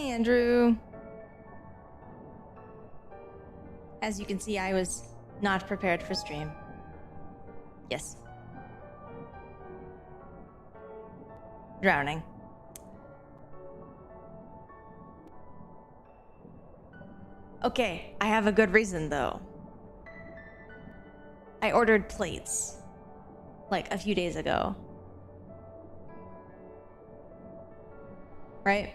Andrew. As you can see, I was not prepared for stream. Yes. Drowning. Okay, I have a good reason though. I ordered plates like a few days ago. Right?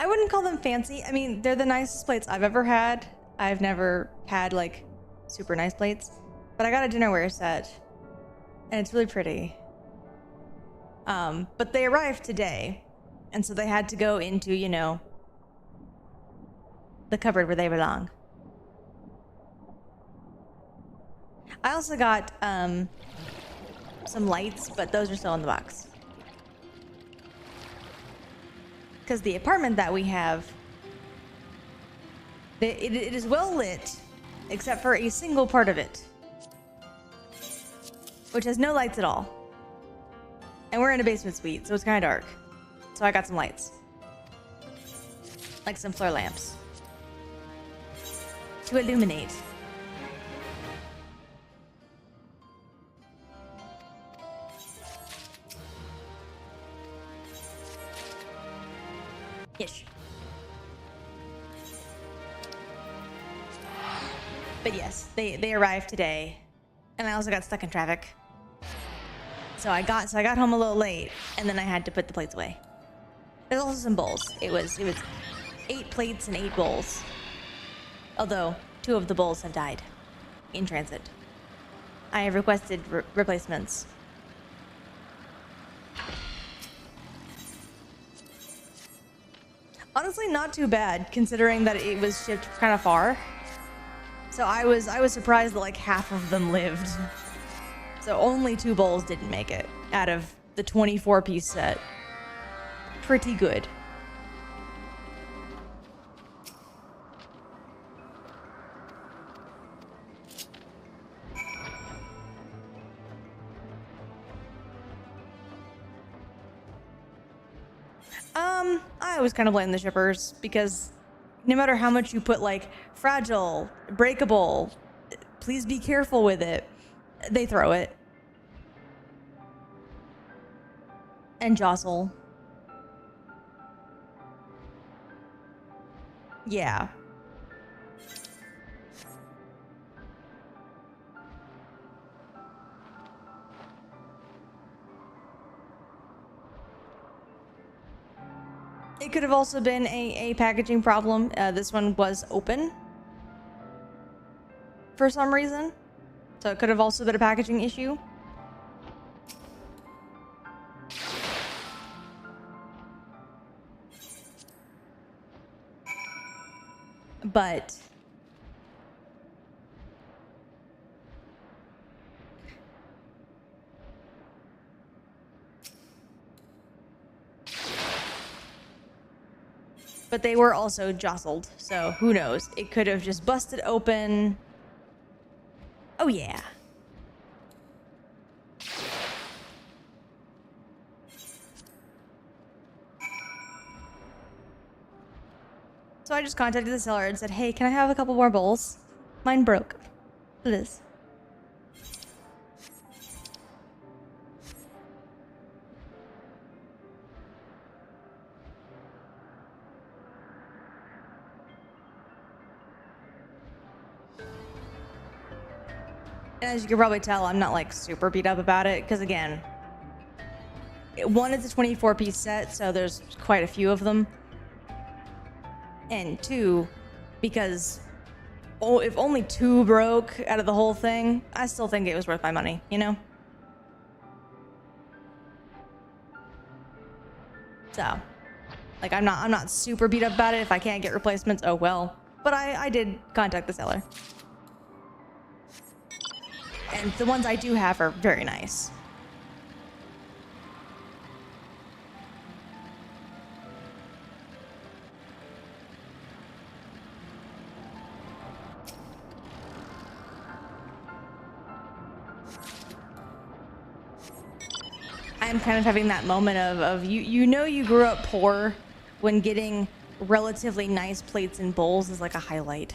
I wouldn't call them fancy. I mean, they're the nicest plates I've ever had. I've never had like super nice plates, but I got a dinnerware set and it's really pretty. But they arrived today, and so they had to go into, you know, the cupboard where they belong. I also got some lights, but those are still in the box. Because the apartment that we have, it is well lit, except for a single part of it, which has no lights at all. And we're in a basement suite, so it's kind of dark. So I got some lights. Like some floor lamps. To illuminate. Yes. But yes, they arrived today. And I also got stuck in traffic. So I got home a little late, and then I had to put the plates away. There's also some bowls. It was 8 plates and 8 bowls. Although 2 of the bowls have died in transit. I have requested replacements. Honestly, not too bad considering that it was shipped kind of far. So I was surprised that like half of them lived. So only 2 bowls didn't make it out of the 24-piece set. Pretty good. I always kind of blame the shippers because no matter how much you put like fragile, breakable, please be careful with it, they throw it. And jostle. Yeah. It could have also been a packaging problem. This one was open for some reason. So it could have also been a packaging issue. But they were also jostled, so who knows? It could have just busted open. Oh yeah. So I just contacted the seller and said, hey, can I have a couple more bowls? Mine broke. Please. And as you can probably tell, I'm not like super beat up about it because again, 1, it's a 24-piece set, so there's quite a few of them. And 2, because if only 2 broke out of the whole thing, I still think it was worth my money, you know? So, like I'm not super beat up about it. If I can't get replacements, oh well. But I did contact the seller. And the ones I do have are very nice. I'm kind of having that moment of you know you grew up poor when getting relatively nice plates and bowls is like a highlight.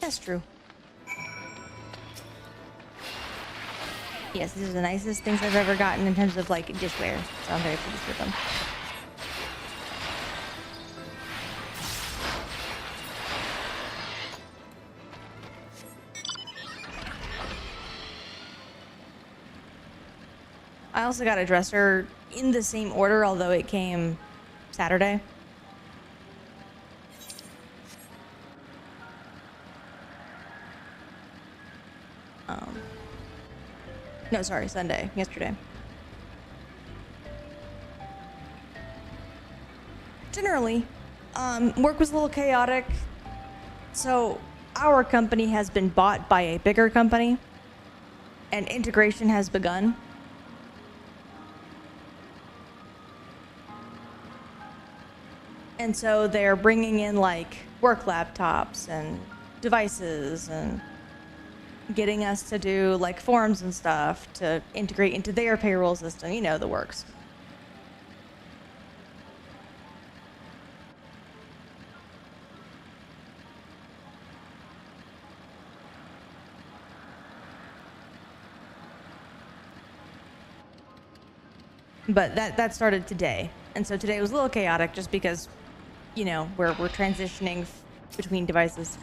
That's true. Yes, these are the nicest things I've ever gotten in terms of like dishware, so I'm very pleased with them. I also got a dresser in the same order, although it came Saturday. No, sorry, Sunday, yesterday. Generally, work was a little chaotic. So our company has been bought by a bigger company and integration has begun. And so they're bringing in like work laptops and devices and getting us to do like forms and stuff to integrate into their payroll system, you know, the works. But that started today. And so today was a little chaotic just because, you know, we're transitioning between devices.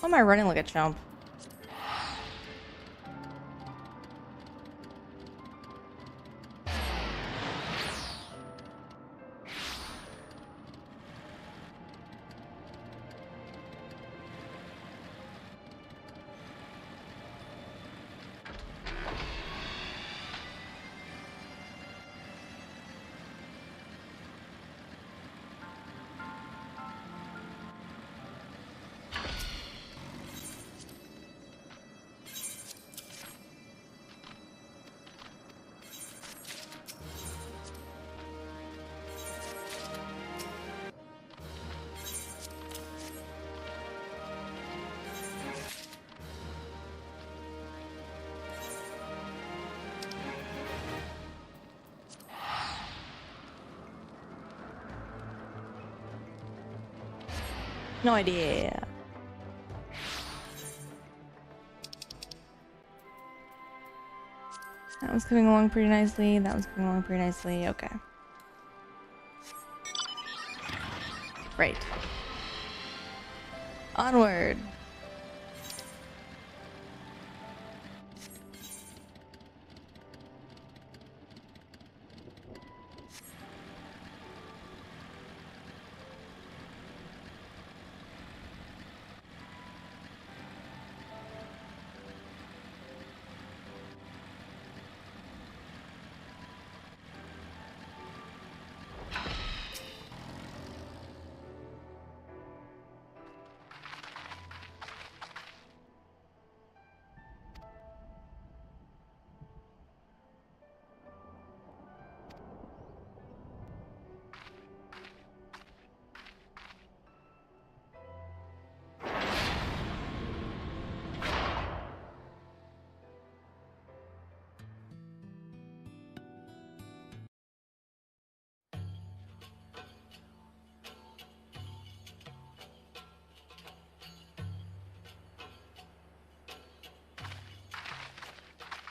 Why am I running like a chump? No idea. That one's coming along pretty nicely. That one's coming along pretty nicely. Okay. Right. Onward.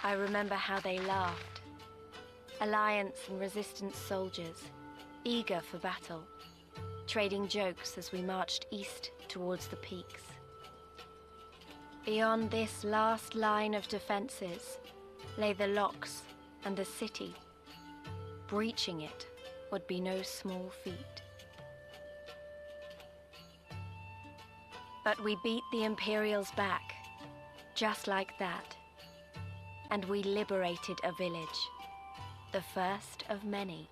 I remember how they laughed. Alliance and resistance soldiers, eager for battle, trading jokes as we marched east towards the peaks. Beyond this last line of defenses lay the locks and the city. Breaching it would be no small feat. But we beat the Imperials back, just like that. And we liberated a village, the first of many.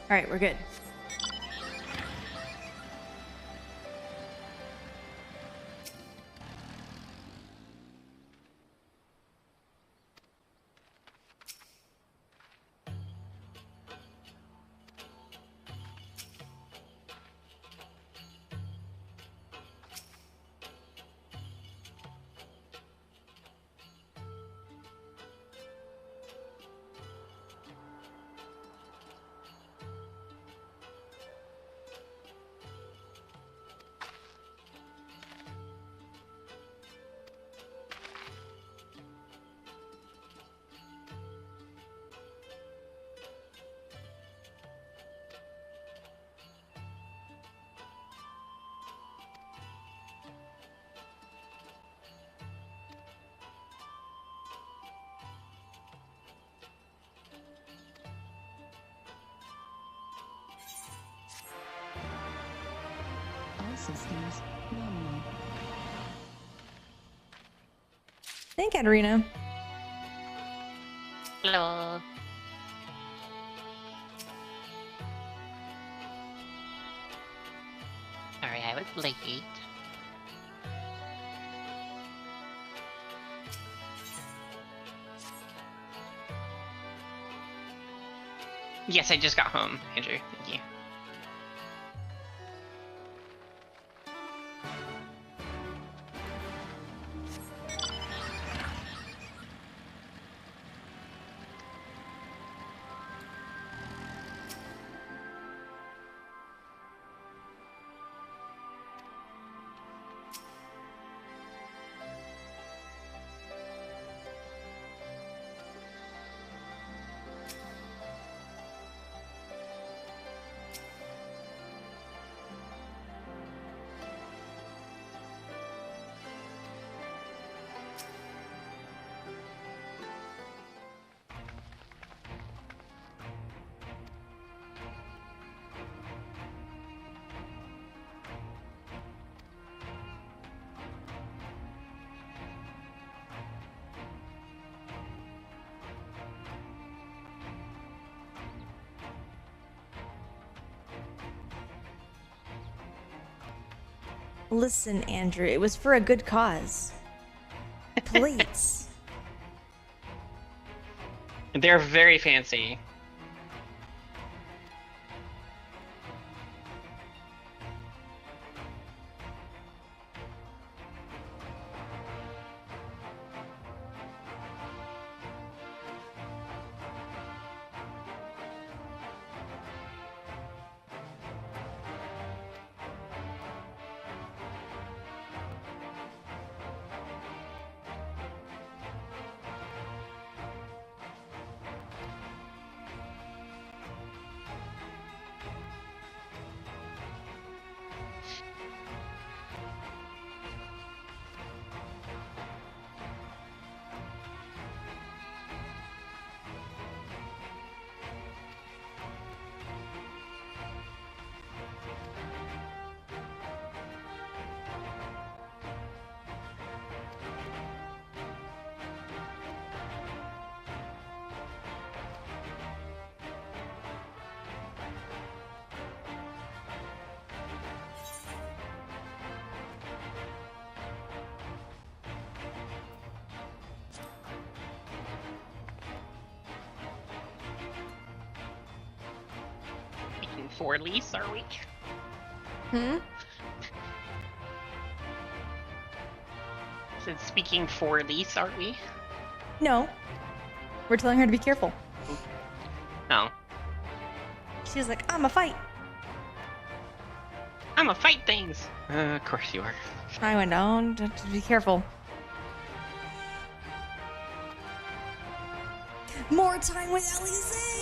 All right, we're good. Systems nominal. Thank you, Katarina. Hello. Sorry, I was late. Yes, I just got home, Andrew. Thank you. Listen, Andrew, it was for a good cause. Plates. They're very fancy. For lease, are we? Said speaking for lease, aren't we? No. We're telling her to be careful. No. She's like, I'm a fight. I'm a fight things. Of course you are. I went down to be careful. More time with Elise.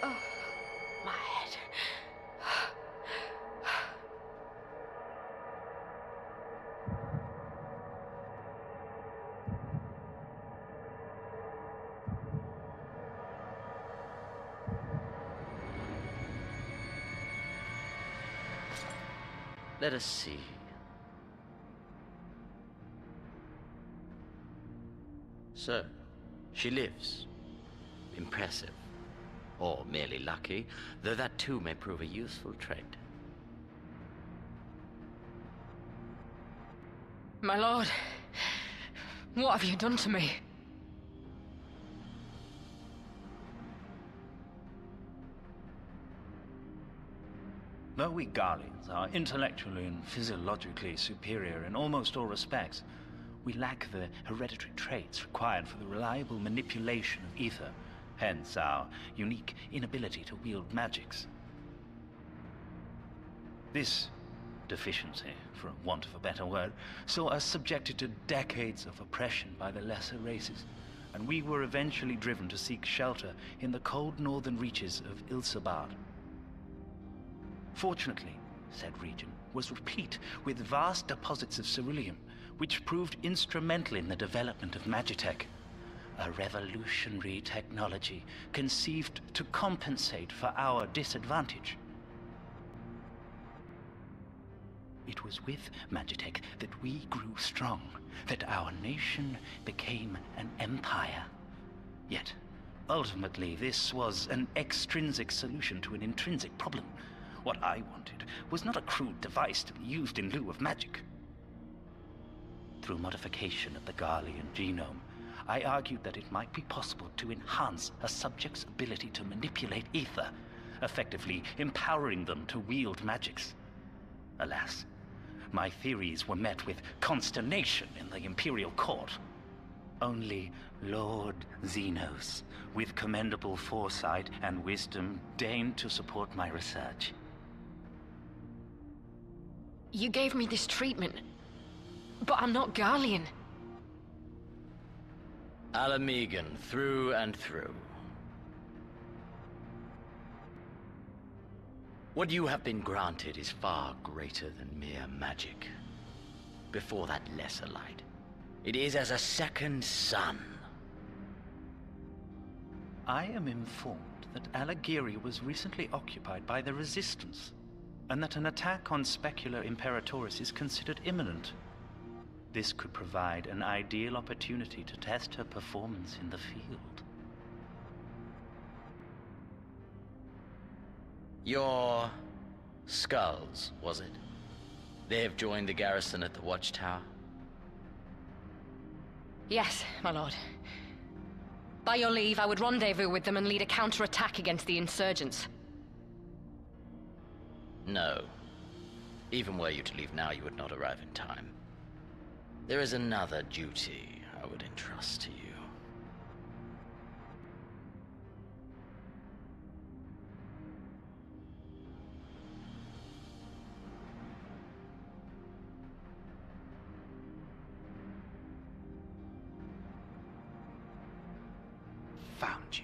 Oh, my head. Let us see. So, she lives. Impressive. Or merely lucky, though that too may prove a useful trait. My lord, what have you done to me? Though we Guardians are intellectually and physiologically superior in almost all respects, we lack the hereditary traits required for the reliable manipulation of ether, hence our unique inability to wield magics. This deficiency, for want of a better word, saw us subjected to decades of oppression by the lesser races, and we were eventually driven to seek shelter in the cold northern reaches of Ilsabard. Fortunately, said region was replete with vast deposits of ceruleum, which proved instrumental in the development of Magitech, a revolutionary technology conceived to compensate for our disadvantage. It was with Magitech that we grew strong, that our nation became an empire. Yet, ultimately, this was an extrinsic solution to an intrinsic problem. What I wanted was not a crude device to be used in lieu of magic. Through modification of the Garlean genome, I argued that it might be possible to enhance a subject's ability to manipulate ether, effectively empowering them to wield magics. Alas, my theories were met with consternation in the Imperial Court. Only Lord Xenos, with commendable foresight and wisdom, deigned to support my research. You gave me this treatment, but I'm not Garlean. Alamegan, through and through. What you have been granted is far greater than mere magic. Before that lesser light, it is as a second sun. I am informed that Alagiri was recently occupied by the Resistance, and that an attack on Specular Imperatoris is considered imminent. This could provide an ideal opportunity to test her performance in the field. Your skulls, was it? They have joined the garrison at the Watchtower? Yes, my lord. By your leave, I would rendezvous with them and lead a counterattack against the insurgents. No. Even were you to leave now, you would not arrive in time. There is another duty I would entrust to you. Found you.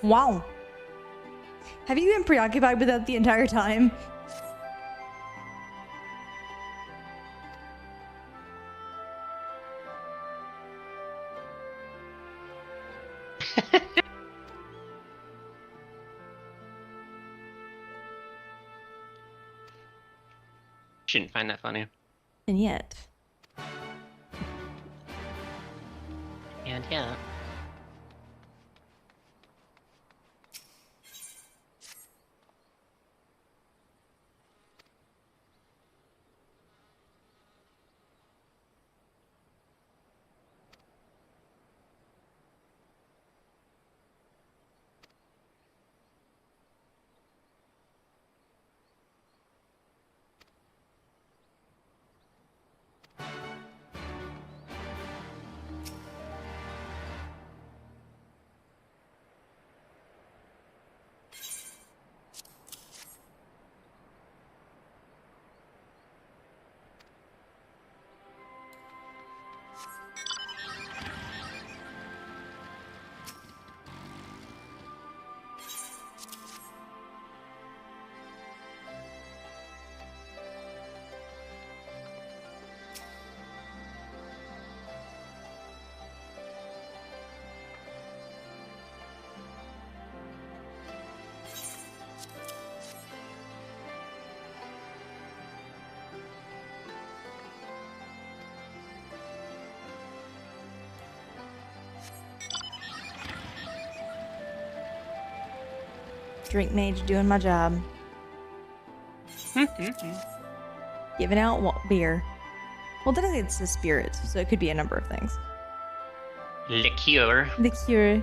Wow. Have you been preoccupied with that the entire time? Shouldn't find that funny. And yet. And yeah. Drink mage doing my job. Giving out beer. Well, technically it's the spirits, so it could be a number of things. Liqueur. Liqueur.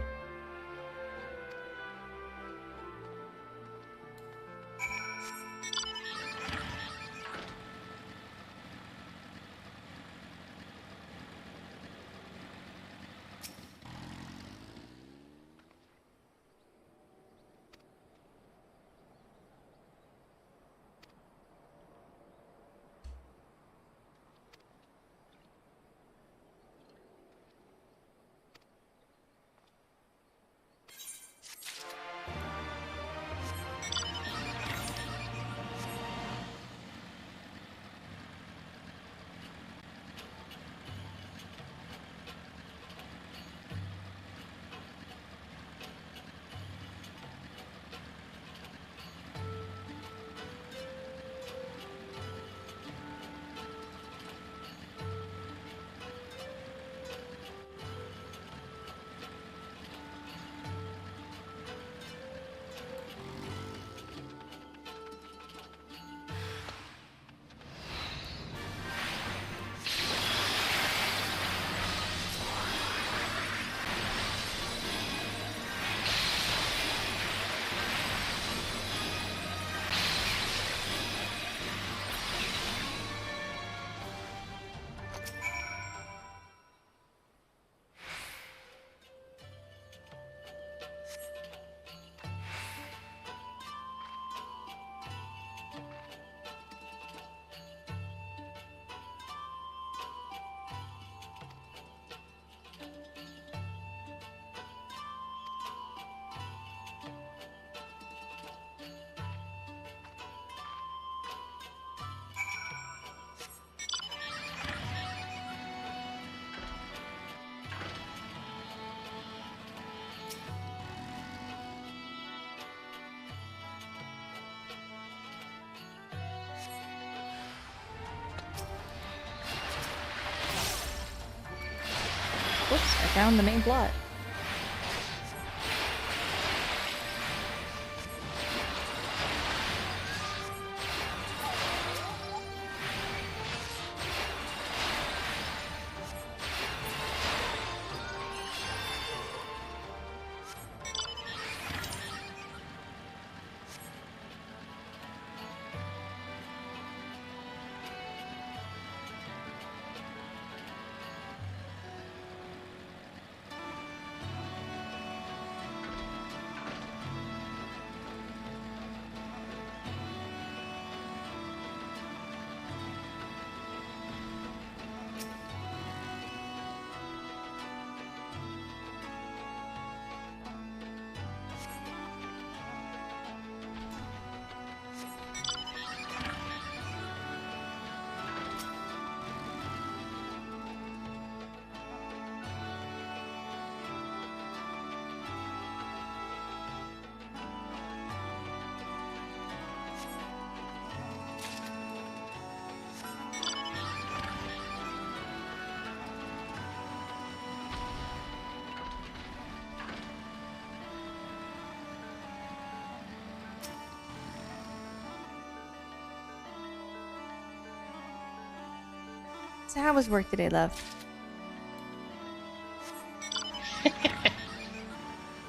Whoops, I found the main plot. So how was work today, love?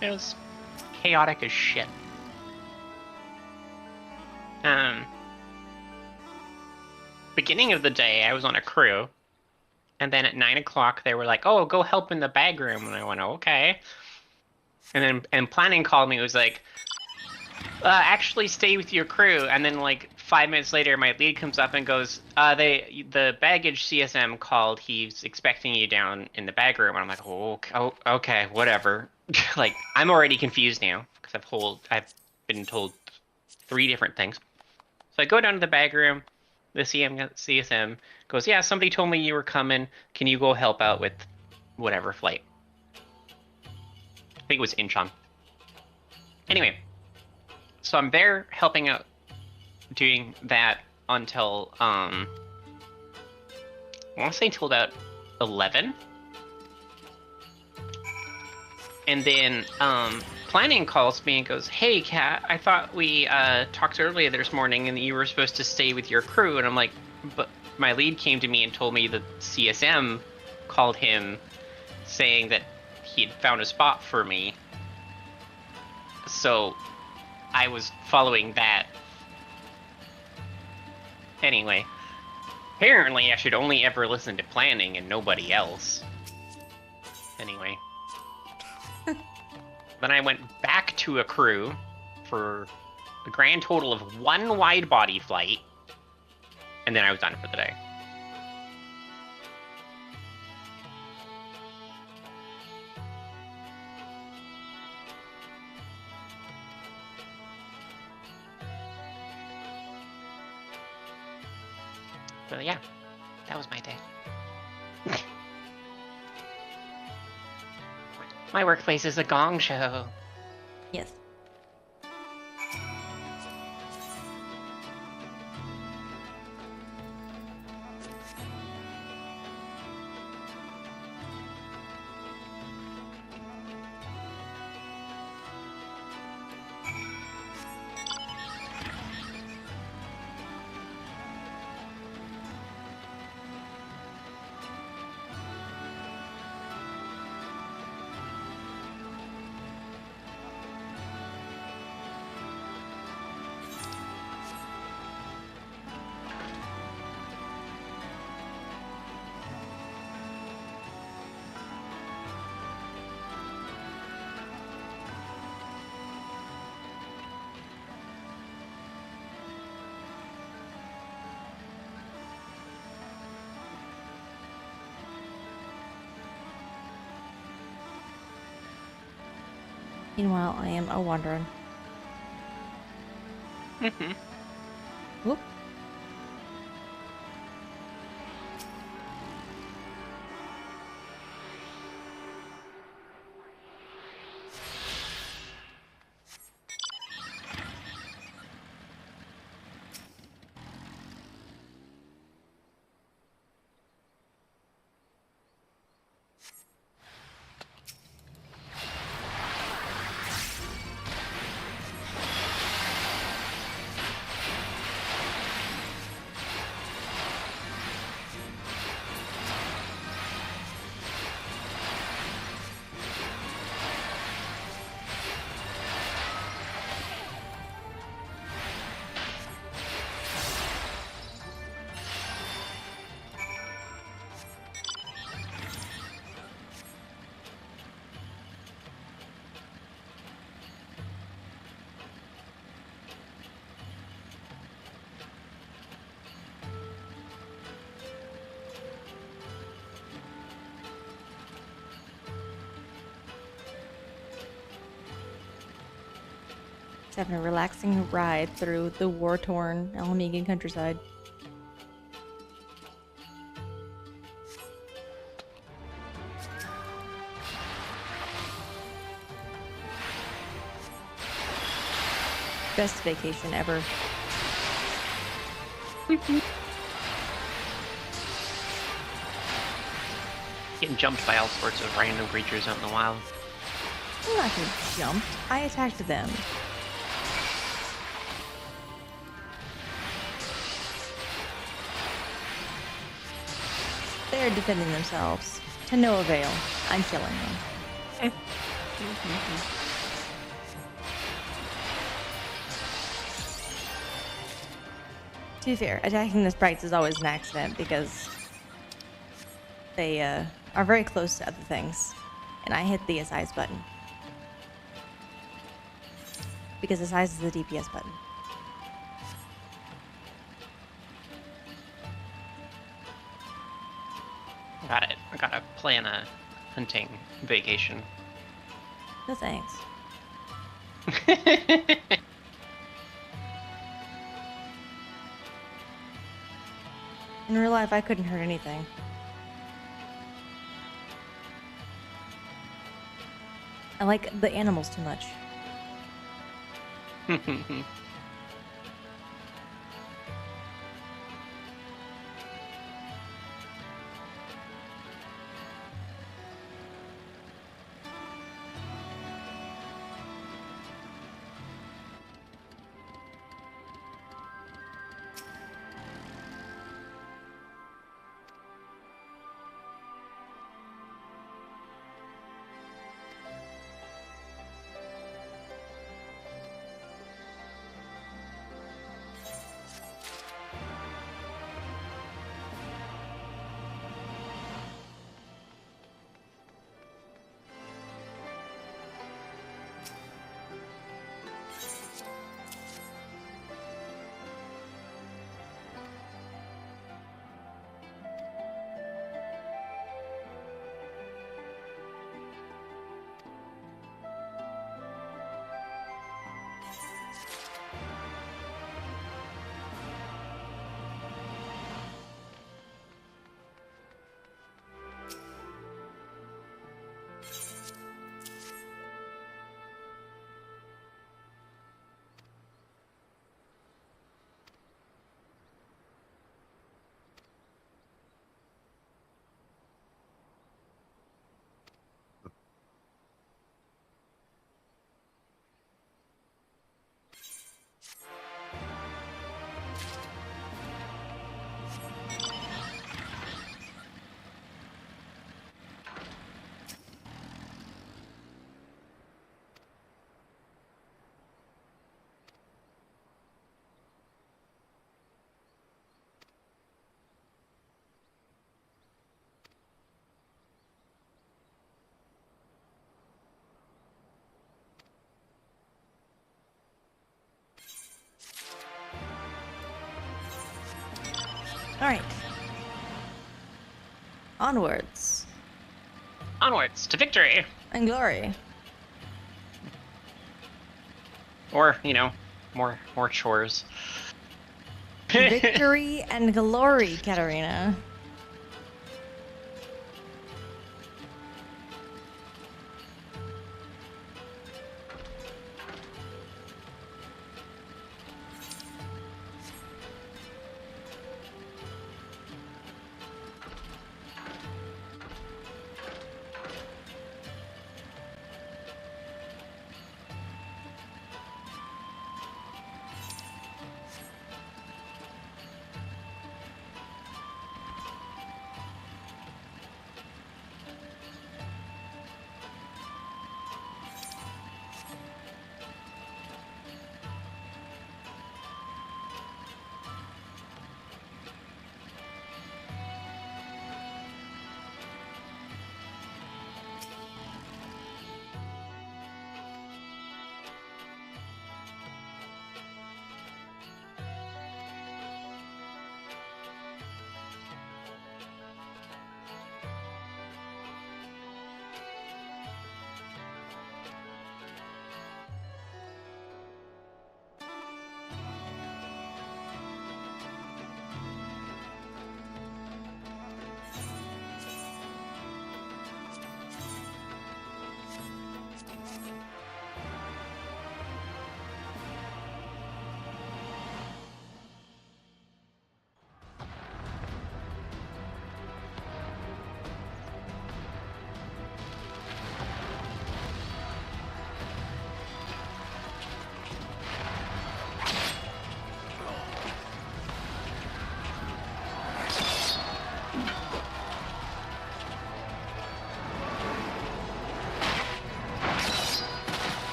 It was chaotic as shit. Beginning of the day, I was on a crew, and then at 9 o'clock they were like, "Oh, go help in the bag room," and I went, "Okay." And planning called me. It was like, "Actually, stay with your crew." And then like 5 minutes later, my lead comes up and goes, "The baggage CSM called. He's expecting you down in the bag room." And I'm like, "Oh, okay, whatever." Like, I'm already confused now because I've been told 3 different things. So I go down to the bag room. The CSM goes, "Yeah, somebody told me you were coming. Can you go help out with whatever flight?" I think it was Incheon. Anyway, so I'm there helping out, doing that until I want to say until about 11. And then planning calls me and goes, "Hey, Kat, I thought we talked earlier this morning and you were supposed to stay with your crew." And I'm like, "But my lead came to me and told me that CSM called him saying that he'd found a spot for me. So I was following that. Anyway, apparently I should only ever listen to planning and nobody else. Anyway. Then I went back to a crew for a grand total of 1 wide body flight, and then I was done for the day. But yeah, that was my day. My workplace is a gong show. Yes. Meanwhile, I am a wandering. Mm-hmm. Whoop. Having a relaxing ride through the war-torn Alamegan countryside. Best vacation ever. Getting jumped by all sorts of random creatures out in the wild. I'm not getting jumped. I attacked them. They're defending themselves. To no avail. I'm killing them. To be fair, attacking the sprites is always an accident because they are very close to other things. And I hit the size button. Because the size is the DPS button. Got it. I gotta plan a hunting vacation. No thanks. In real life, I couldn't hurt anything. I like the animals too much. Alright. Onwards. Onwards to victory. And glory. Or, you know, more chores. Victory and glory, Katarina.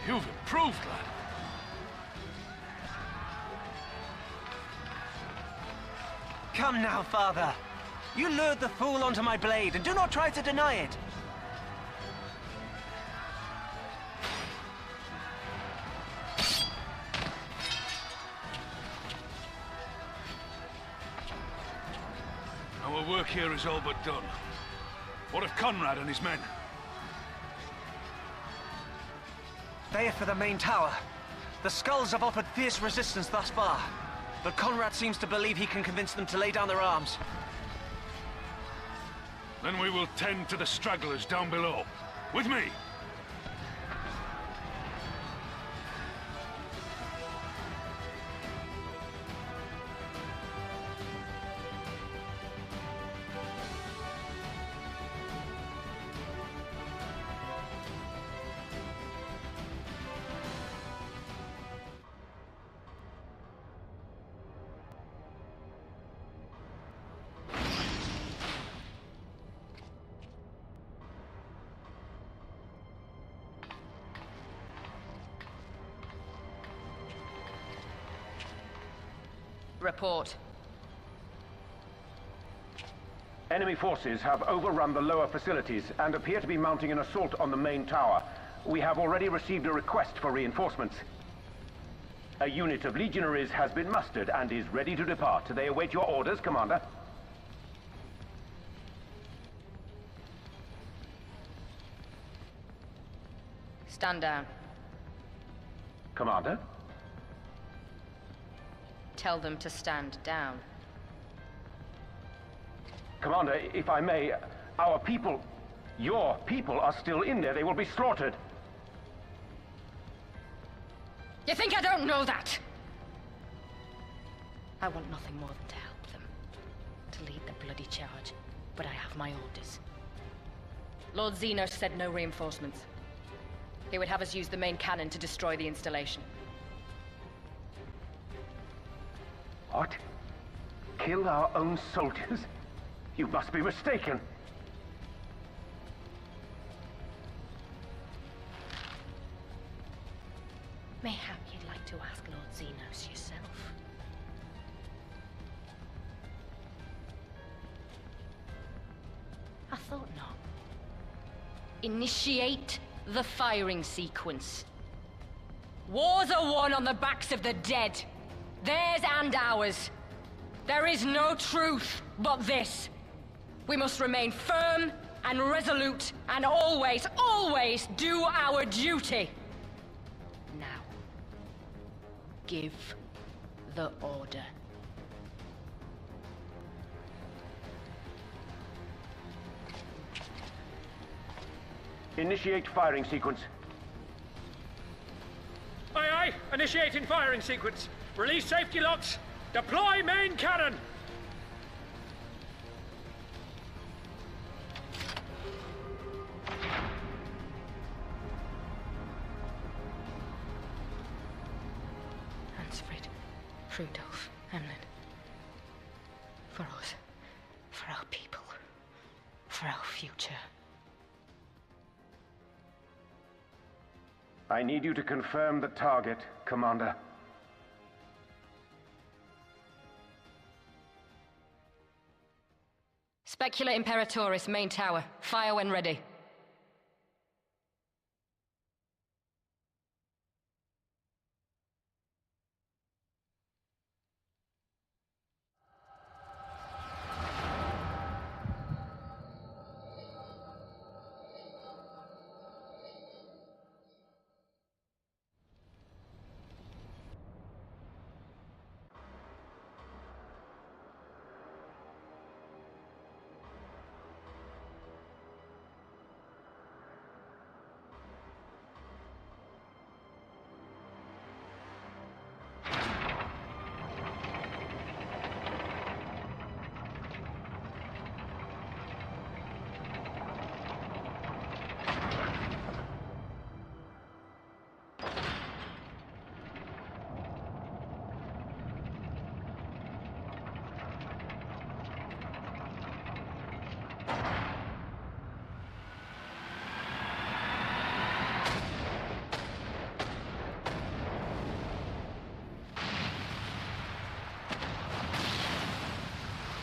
You've improved, lad. Come now, father. You lured the fool onto my blade, and do not try to deny it. Our work here is all but done. What of Conrad and his men? They are for the main tower. The skulls have offered fierce resistance thus far, but Conrad seems to believe he can convince them to lay down their arms. Then we will tend to the stragglers down below. With me! Report. Enemy forces have overrun the lower facilities and appear to be mounting an assault on the main tower. We have already received a request for reinforcements. A unit of legionaries has been mustered and is ready to depart. They await your orders, Commander. Stand down. Commander? Tell them to stand down. Commander, if I may, our people, your people are still in there. They will be slaughtered. You think I don't know that? I want nothing more than to help them. To lead the bloody charge. But I have my orders. Lord Xenos said no reinforcements. He would have us use the main cannon to destroy the installation. What? Kill our own soldiers? You must be mistaken. Mayhap you'd like to ask Lord Xenos yourself. I thought not. Initiate the firing sequence. Wars are won on the backs of the dead. Theirs and ours. There is no truth but this. We must remain firm and resolute and always, always do our duty. Now, give the order. Initiate firing sequence. Aye, aye. Initiating firing sequence. Release safety locks. Deploy main cannon. Hansfrid, Rudolph, Emlyn. For us. For our people. For our future. I need you to confirm the target, Commander. Specula Imperatoris, main tower. Fire when ready.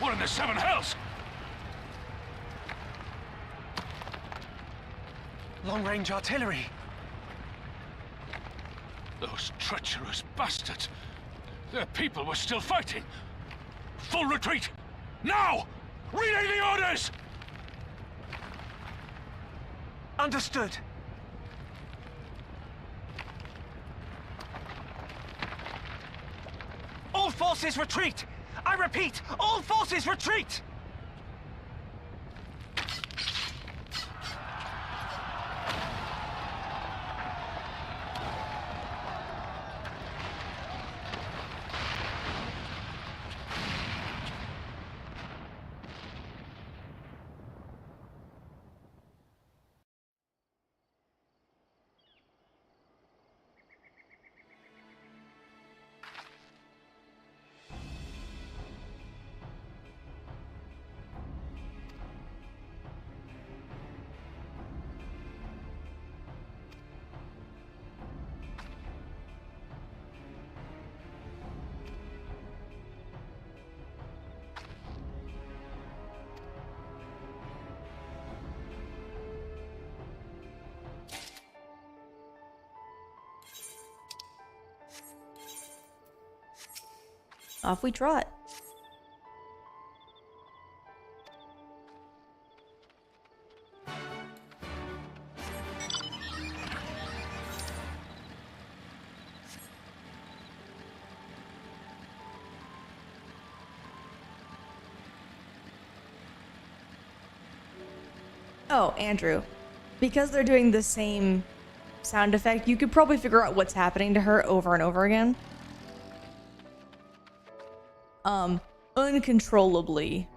What in the seven hells? Long-range artillery. Those treacherous bastards. Their people were still fighting. Full retreat! Now! Relay the orders! Understood. All forces retreat! I repeat, all forces retreat! Off we trot. Oh, Andrew. Because they're doing the same sound effect, you could probably figure out what's happening to her over and over again. Uncontrollably.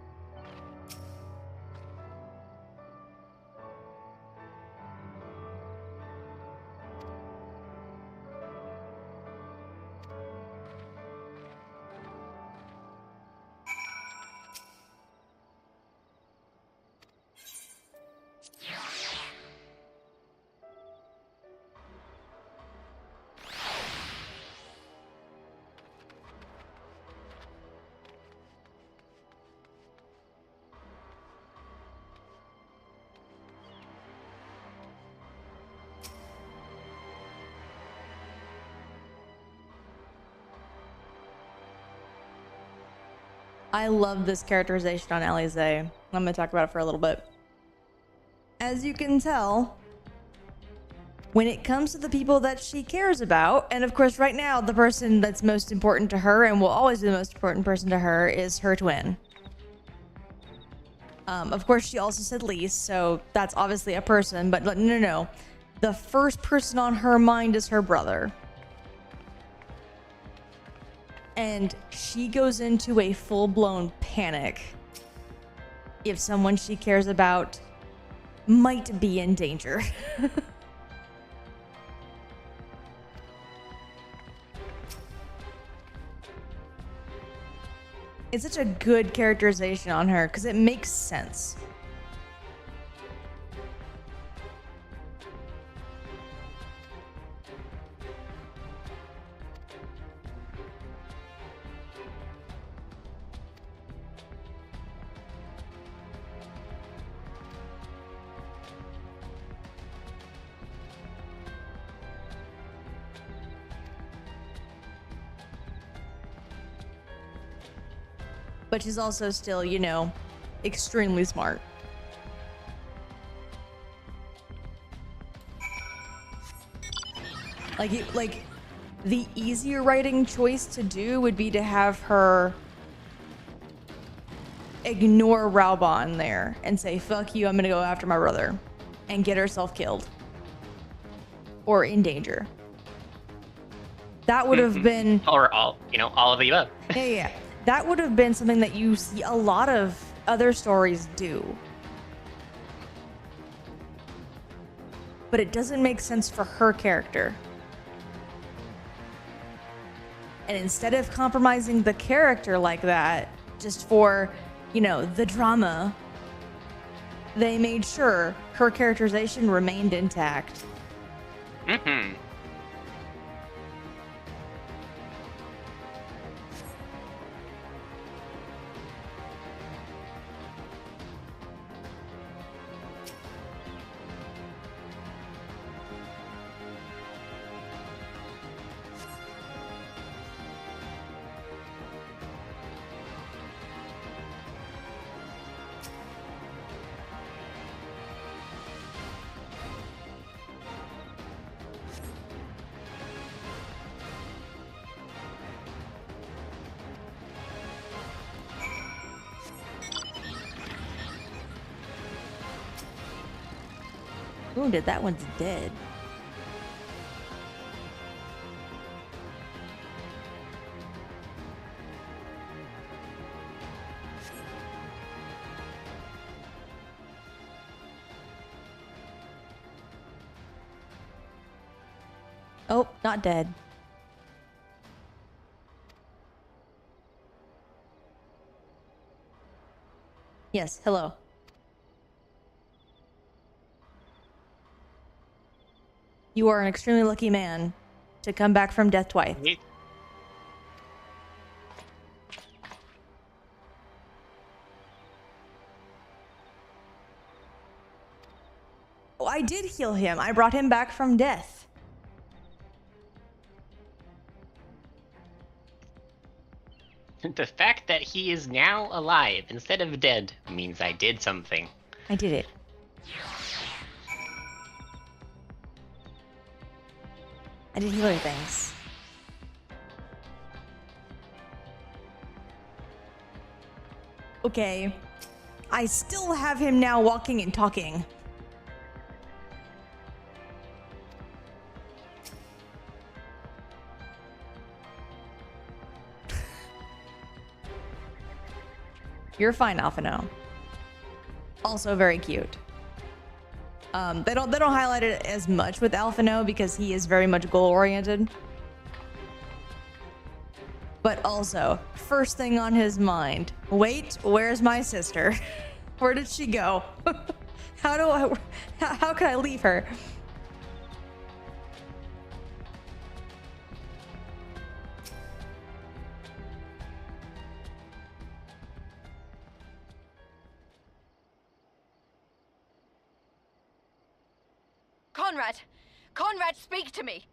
I love this characterization on Alize. I'm going to talk about it for a little bit. As you can tell, when it comes to the people that she cares about, and of course right now the person that's most important to her and will always be the most important person to her is her twin. Of course she also said Lise, so that's obviously a person, but no. The first person on her mind is her brother. And she goes into a full-blown panic if someone she cares about might be in danger. It's such a good characterization on her because it makes sense. But she's also still, you know, extremely smart. Like the easier writing choice to do would be to have her ignore Raubon there and say, fuck you, I'm gonna go after my brother, and get herself killed. Or in danger. That would have been... Or all of the above. Yeah. That would have been something that you see a lot of other stories do. But it doesn't make sense for her character. And instead of compromising the character like that, just for, you know, the drama, they made sure her characterization remained intact. Mm-hmm. Wounded, that one's dead. Oh, not dead. Yes, hello. You are an extremely lucky man to come back from death twice. Oh, I did heal him. I brought him back from death. The fact that he is now alive instead of dead means I did something. I did it. I did healer things. Okay. I still have him now walking and talking. You're fine, Alphino. Also very cute. They don't highlight it as much with Alphino because he is very much goal oriented. But also, first thing on his mind, wait, where's my sister? Where did she go? How can I leave her? Conrad! Conrad, speak to me!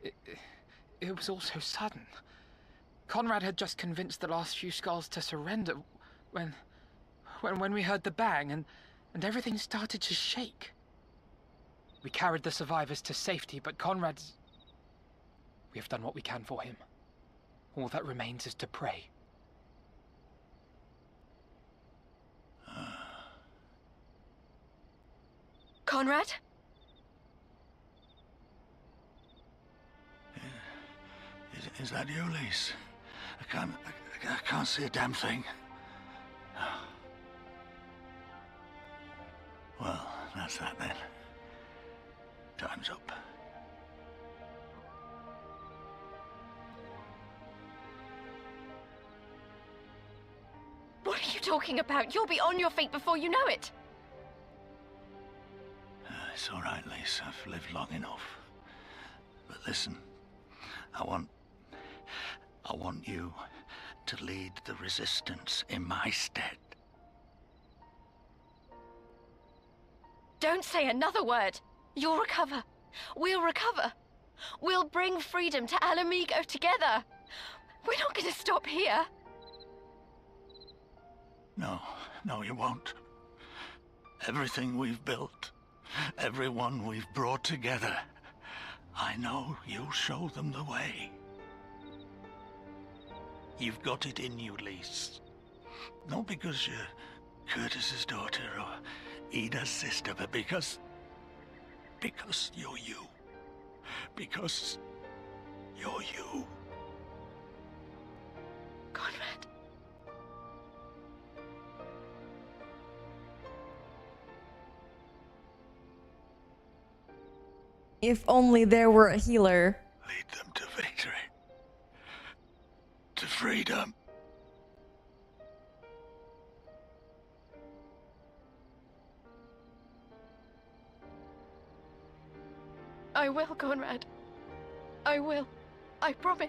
It was all so sudden. Conrad had just convinced the last few skulls to surrender when we heard the bang and everything started to shake. We carried the survivors to safety, but Conrad's... We have done what we can for him. All that remains is to pray. Conrad? Is that you, Lise? I can't see a damn thing. Well, that's that then. Time's up. What are you talking about? You'll be on your feet before you know it. It's all right, Lise. I've lived long enough. But listen, I want you to lead the resistance in my stead. Don't say another word. You'll recover. We'll recover. We'll bring freedom to Alamigo together. We're not going to stop here. No, you won't. Everything we've built, everyone we've brought together, I know you'll show them the way. You've got it in you, Lise. Not because you're Curtis's daughter or Ida's sister, but because you're you. Because you're you. Conrad. If only there were a healer. Lead them to victory. To freedom. I will, Conrad. I will. I promise.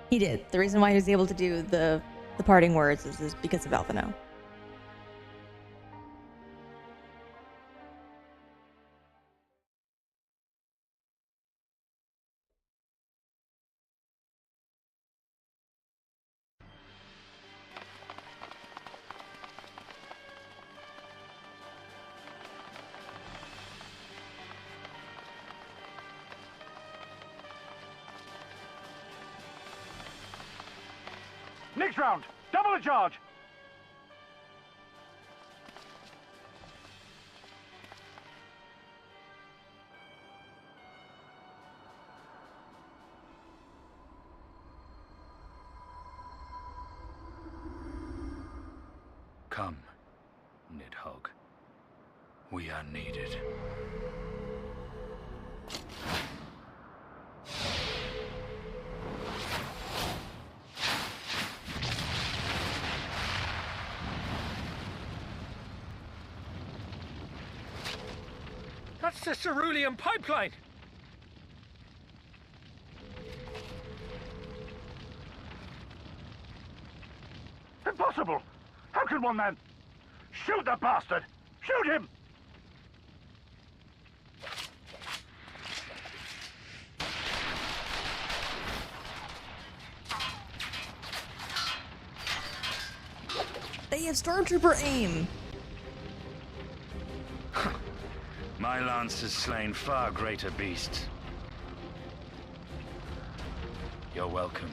He did. The reason why he was able to do the parting words is because of Alphino. Next round, double the charge. Come, Nidhogg. We are needed. That's the cerulean pipeline! Impossible! How can one man... Shoot the bastard! Shoot him! They have Stormtrooper aim! My lance has slain far greater beasts. You're welcome,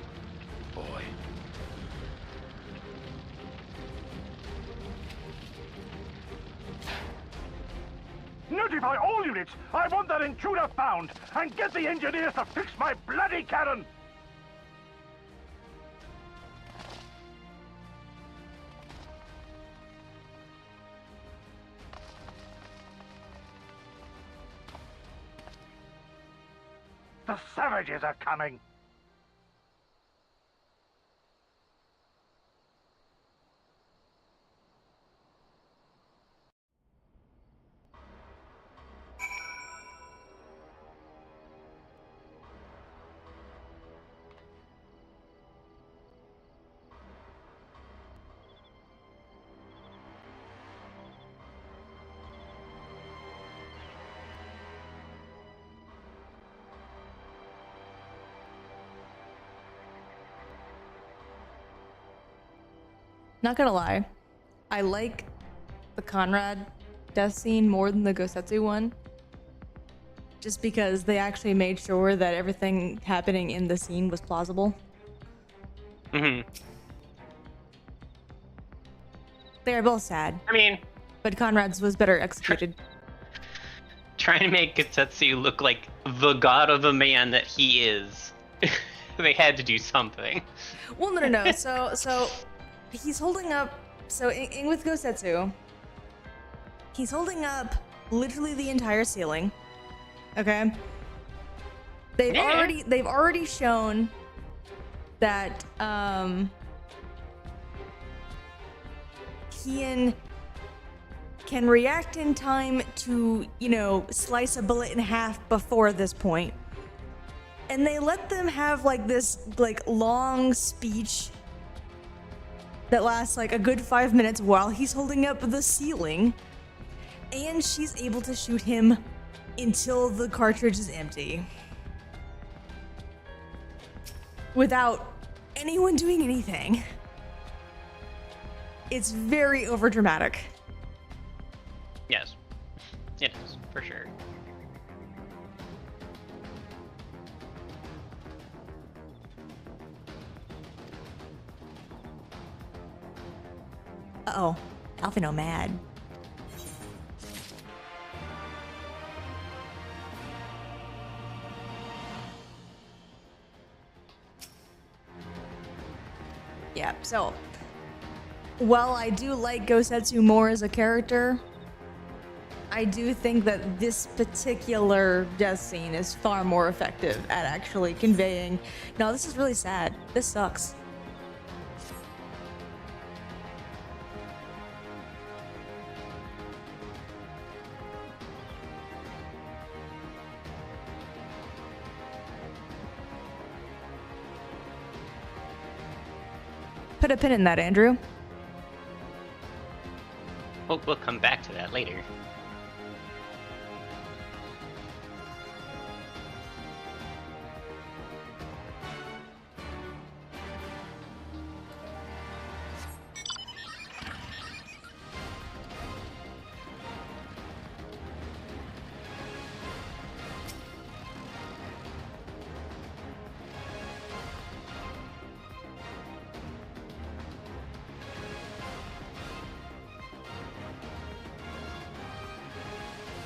boy. Notify all units! I want that intruder found! And get the engineers to fix my bloody cannon! The savages are coming! Not gonna lie, I like the Conrad death scene more than the Gosetsu one. Just because they actually made sure that everything happening in the scene was plausible. Mm-hmm. They are both sad. I mean, but Conrad's was better executed. Trying to make Gosetsu look like the god of the man that he is. They had to do something. Well, no. So he's holding up. So in with Gosetsu, he's holding up literally the entire ceiling. Okay. They've already shown that Kian can react in time to, you know, slice a bullet in half before this point. And they let them have like this like long speech that lasts like a good 5 minutes while he's holding up the ceiling. And she's able to shoot him until the cartridge is empty. Without anyone doing anything. It's very overdramatic. Yes, it is, for sure. Uh-oh, Alphino mad. Yeah, so while I do like Gosetsu more as a character, I do think that this particular death scene is far more effective at actually conveying, no, this is really sad. This sucks. Put a pin in that, Andrew. We'll come back to that later.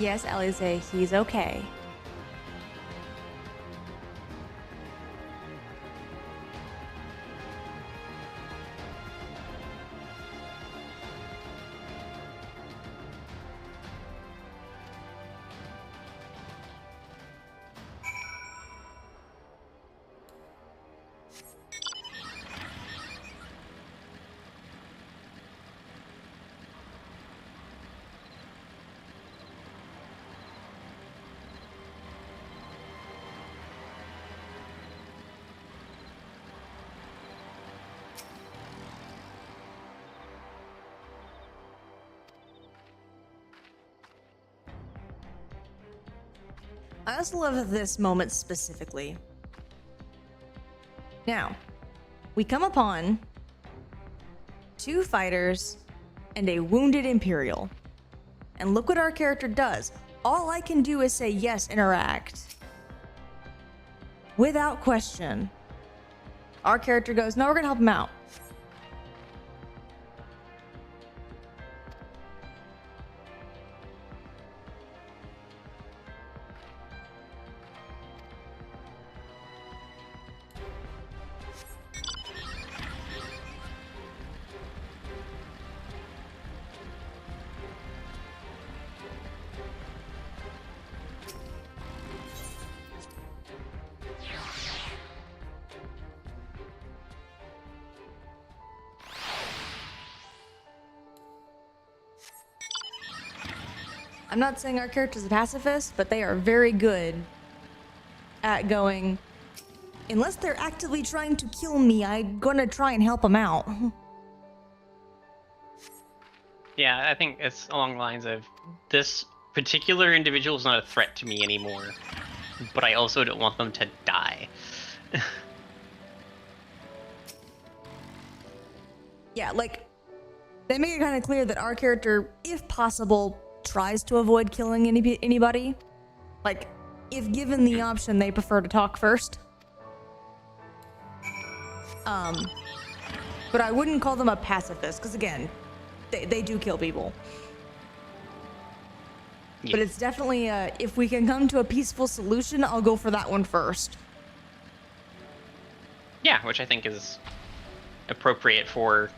Yes, Alize, he's okay. I also love this moment specifically. Now, we come upon 2 fighters and a wounded Imperial. And look what our character does. All I can do is say yes, interact. Without question. Our character goes, no, we're gonna help him out. I'm not saying our character's a pacifist, but they are very good at going, unless they're actively trying to kill me, I'm gonna try and help them out. Yeah, I think it's along the lines of, this particular individual is not a threat to me anymore, but I also don't want them to die. Yeah, like, they make it kind of clear that our character, if possible, tries to avoid killing anybody. Like, if given the option, they prefer to talk first. But I wouldn't call them a pacifist, because again, they do kill people. Yeah. But it's definitely, if we can come to a peaceful solution, I'll go for that one first. Yeah, which I think is appropriate for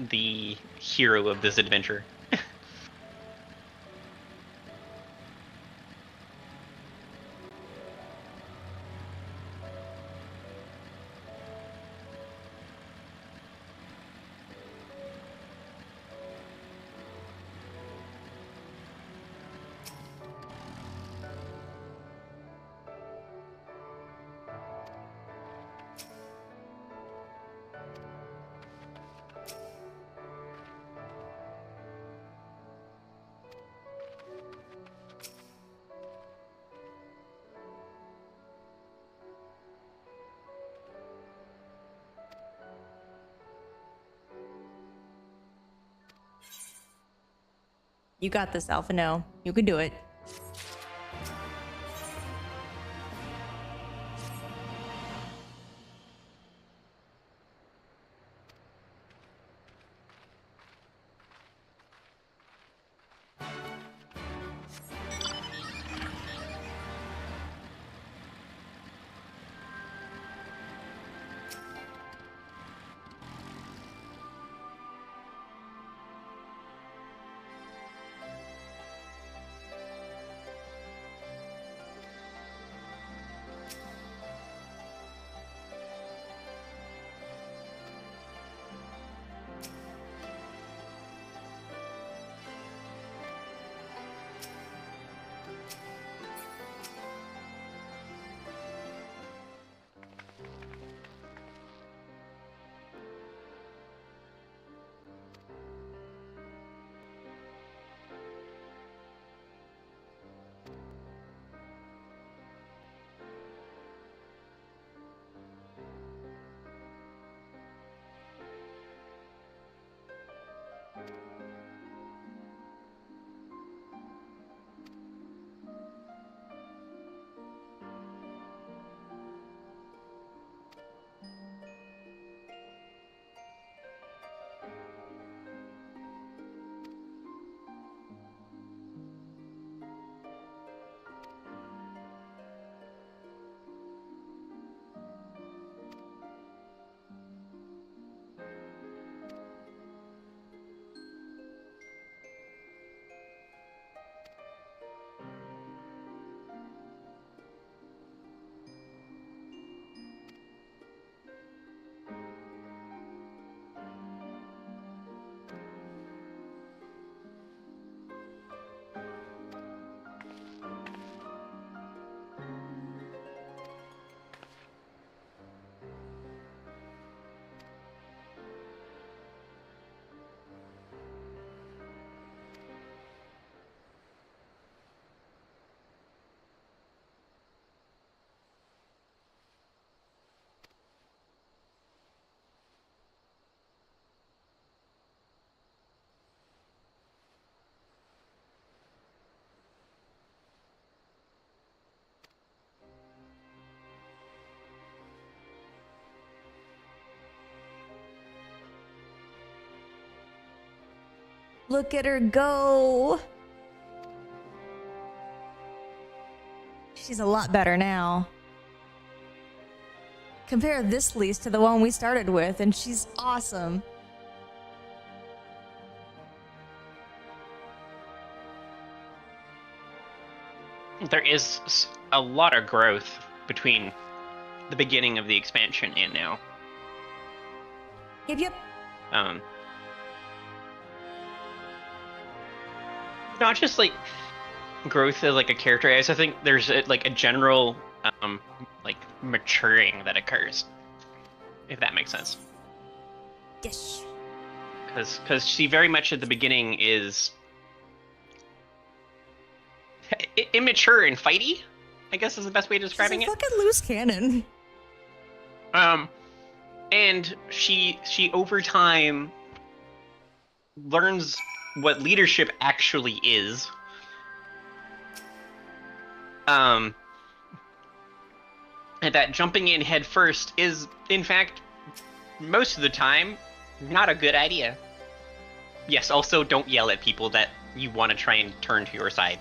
the hero of this adventure. You got this, Alpha. No, you can do it. Look at her go. She's a lot better now. Compare this lease to the one we started with, and she's awesome. There is a lot of growth between the beginning of the expansion and now. Yep. Not just like growth as like a character. I also think there's like a general like maturing that occurs, if that makes sense. Yes. Because she very much at the beginning is immature and fighty, I guess is the best way of describing it. She's a fucking loose cannon. And she over time learns what leadership actually is. And that jumping in head first is, in fact, most of the time, not a good idea. Yes, also don't yell at people that you want to try and turn to your side.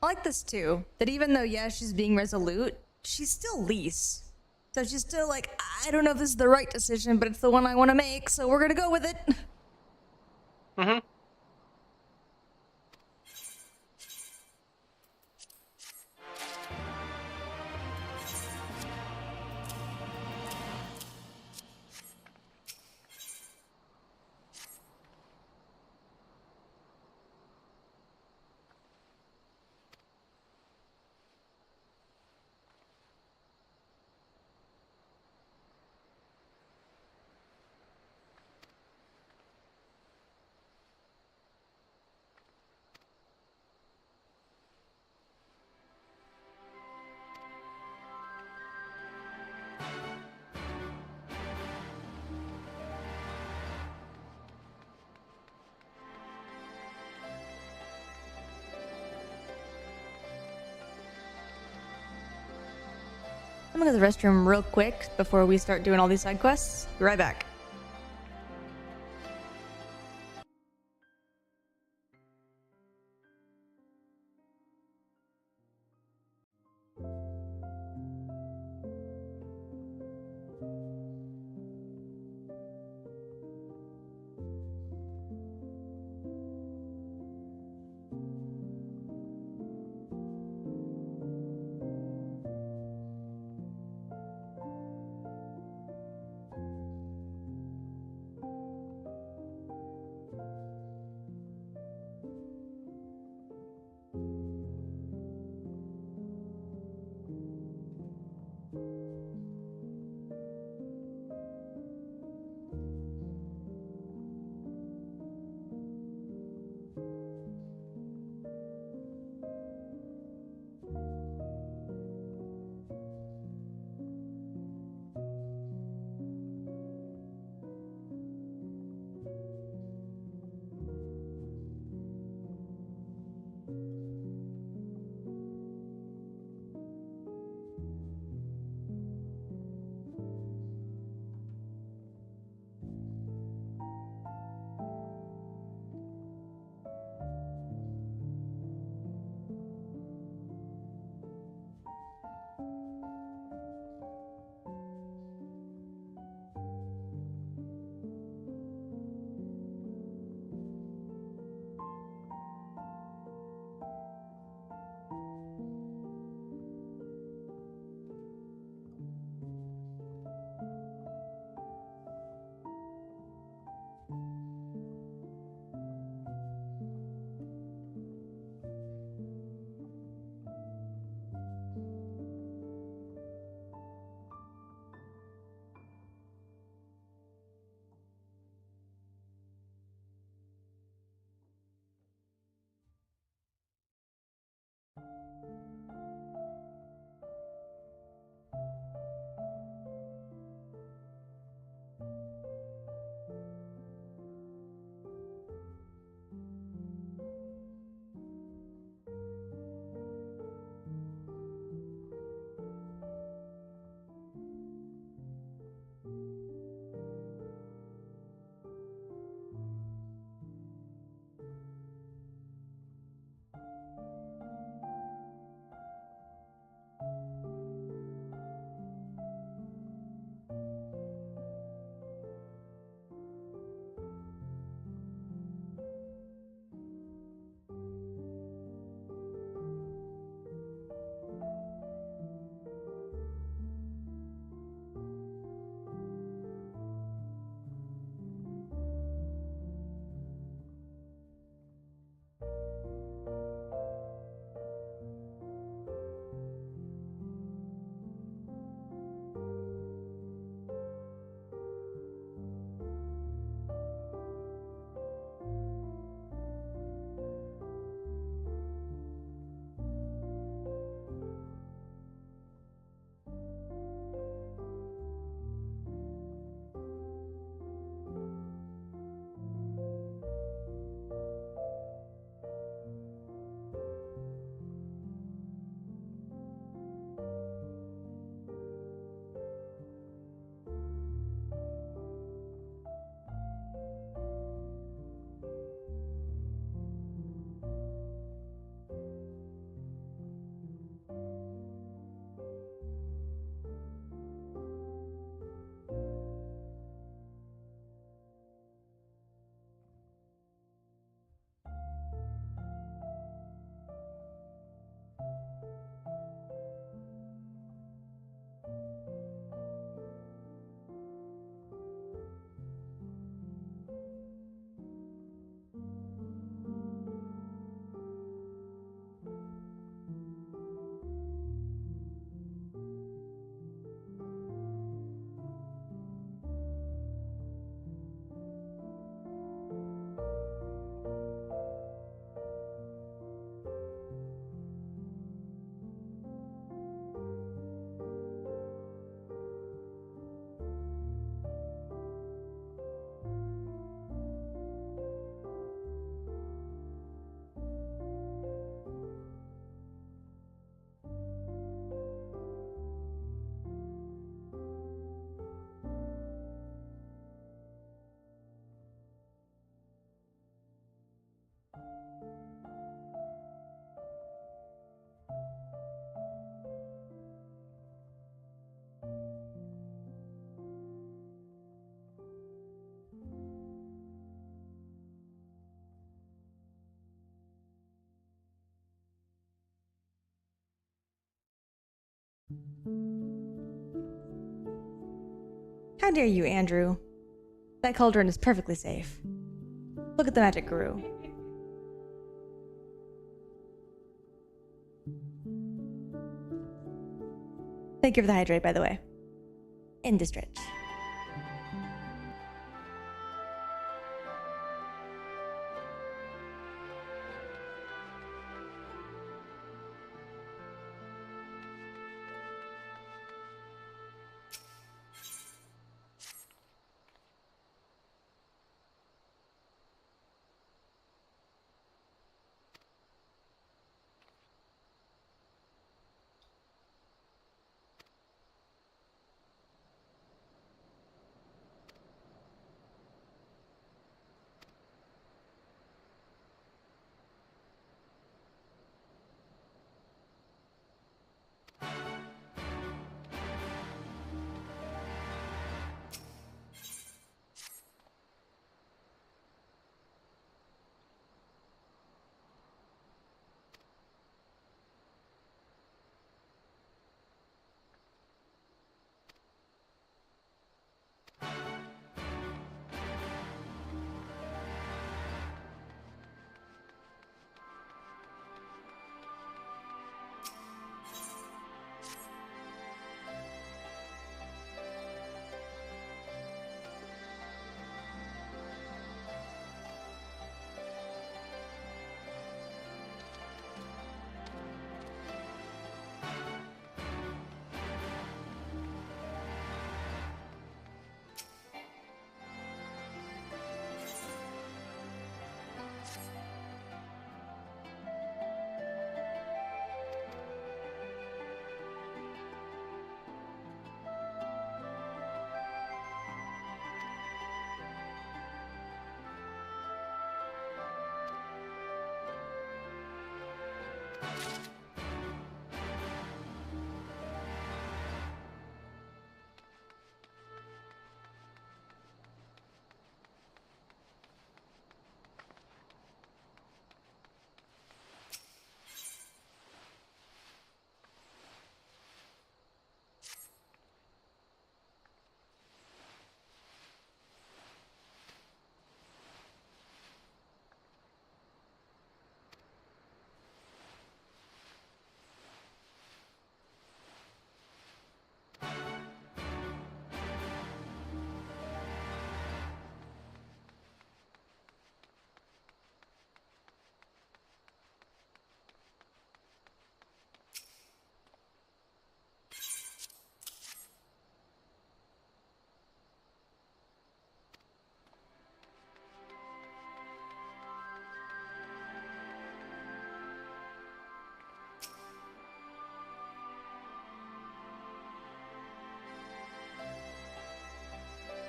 I like this too, that even though, yeah, she's being resolute, she's still Lise. So she's still like, I don't know if this is the right decision, but it's the one I want to make, so we're gonna go with it. Mm-hmm. I'm gonna go to the restroom real quick before we start doing all these side quests. Be right back. How dare you, Andrew? That cauldron is perfectly safe. Look at the magic grew. Thank you for the hydrate, by the way. End the stretch.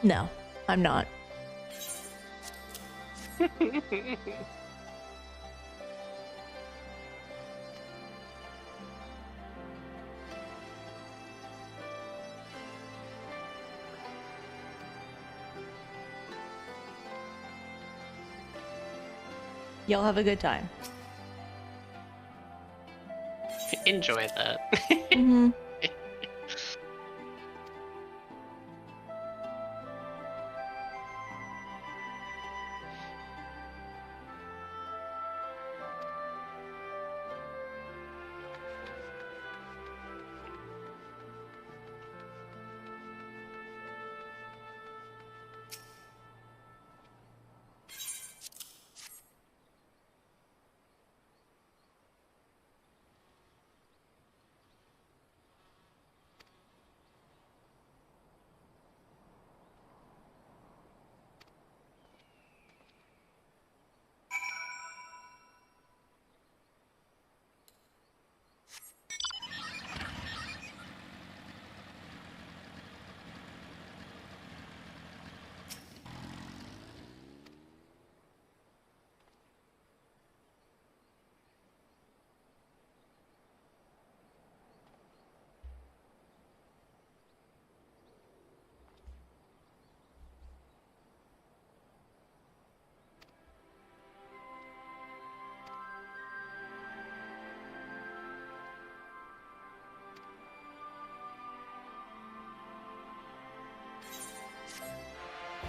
No, I'm not. Y'all have a good time. Enjoy that. Mm-hmm.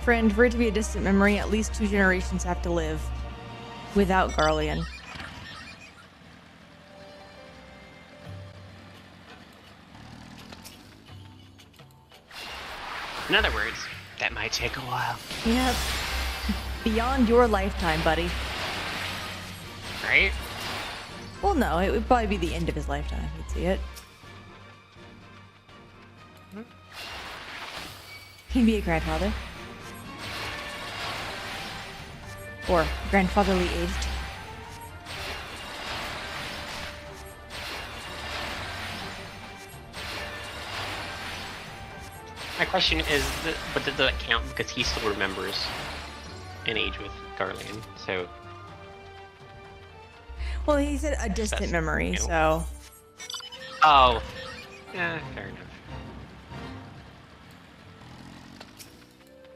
Friend, for it to be a distant memory, at least 2 generations have to live without Garlean. In other words, that might take a while. Yep. Beyond your lifetime, buddy. Right? Well, no, it would probably be the end of his lifetime. You'd see it. He'd be a grandfather. Or grandfatherly aged. My question is, but does that count because he still remembers an age with Garlean? So. Well, he said a distant memory, so. Oh. Yeah, fair enough.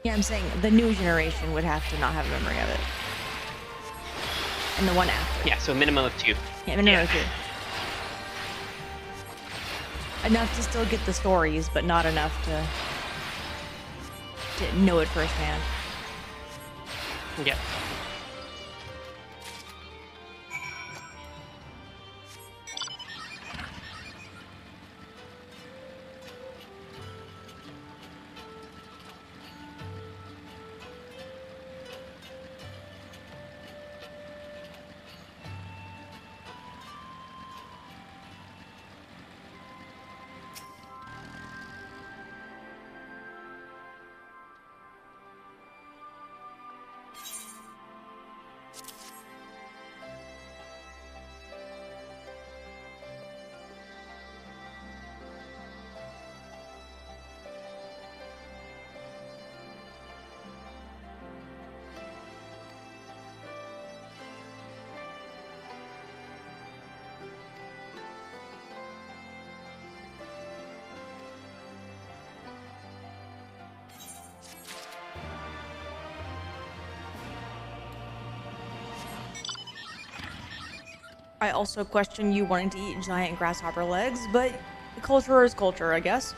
Yeah, I'm saying the new generation would have to not have a memory of it. And the one after. Yeah, so a minimum of 2. Yeah, minimum of 2. Enough to still get the stories, but not enough to know it firsthand. Yep. I also question you wanting to eat giant grasshopper legs, but culture is culture, I guess.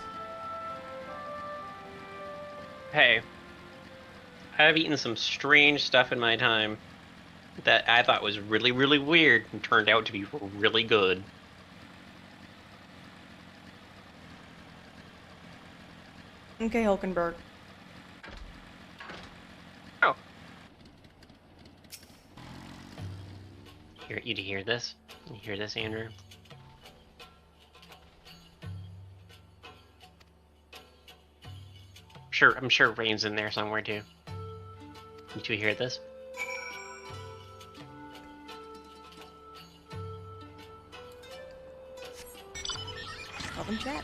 Hey, I've eaten some strange stuff in my time that I thought was really, really weird and turned out to be really good. Okay, Hulkenberg. Oh. You hear this? You hear this, Andrew? I'm sure Rain's in there somewhere too. You two hear this? Call them chat.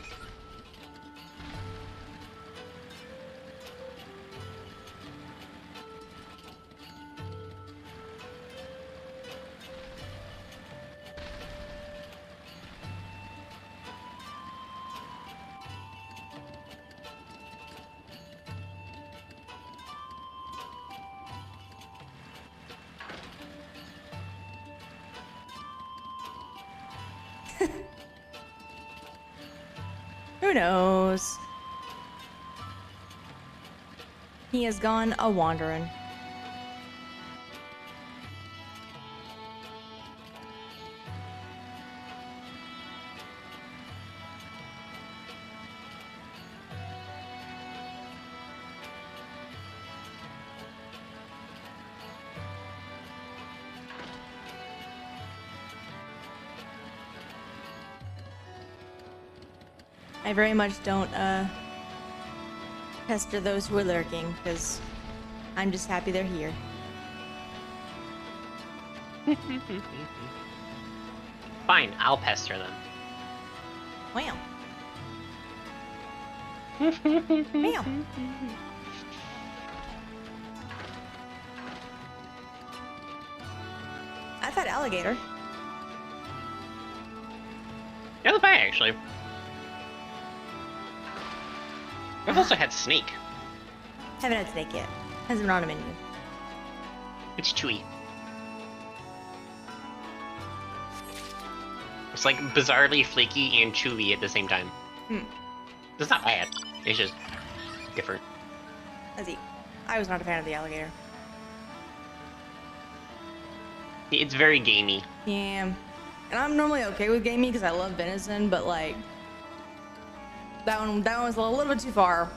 Who knows? He has gone a-wandering. I very much don't pester those who are lurking, because I'm just happy they're here. Fine, I'll pester them. Wow. Wow. I've had alligator. Yeah, the pie actually. I've also had snake. Haven't had snake yet. Hasn't been on a menu. It's chewy. It's like bizarrely flaky and chewy at the same time. It's not bad. It's just different. Let's eat. I was not a fan of the alligator. It's very gamey. Yeah. And I'm normally okay with gamey because I love venison, but like that one was a little bit too far.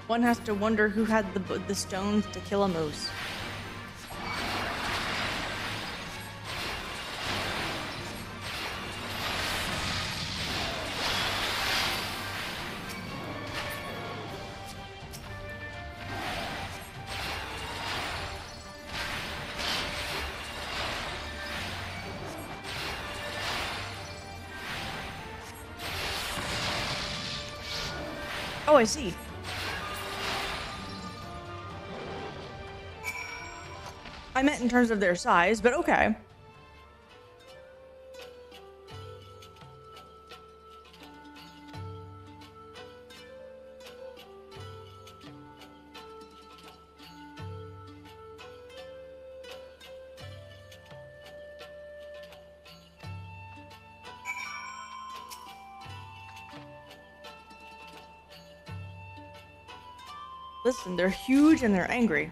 One has to wonder who had the stones to kill a moose. Oh, I see. I meant in terms of their size, but okay. Listen, they're huge and they're angry.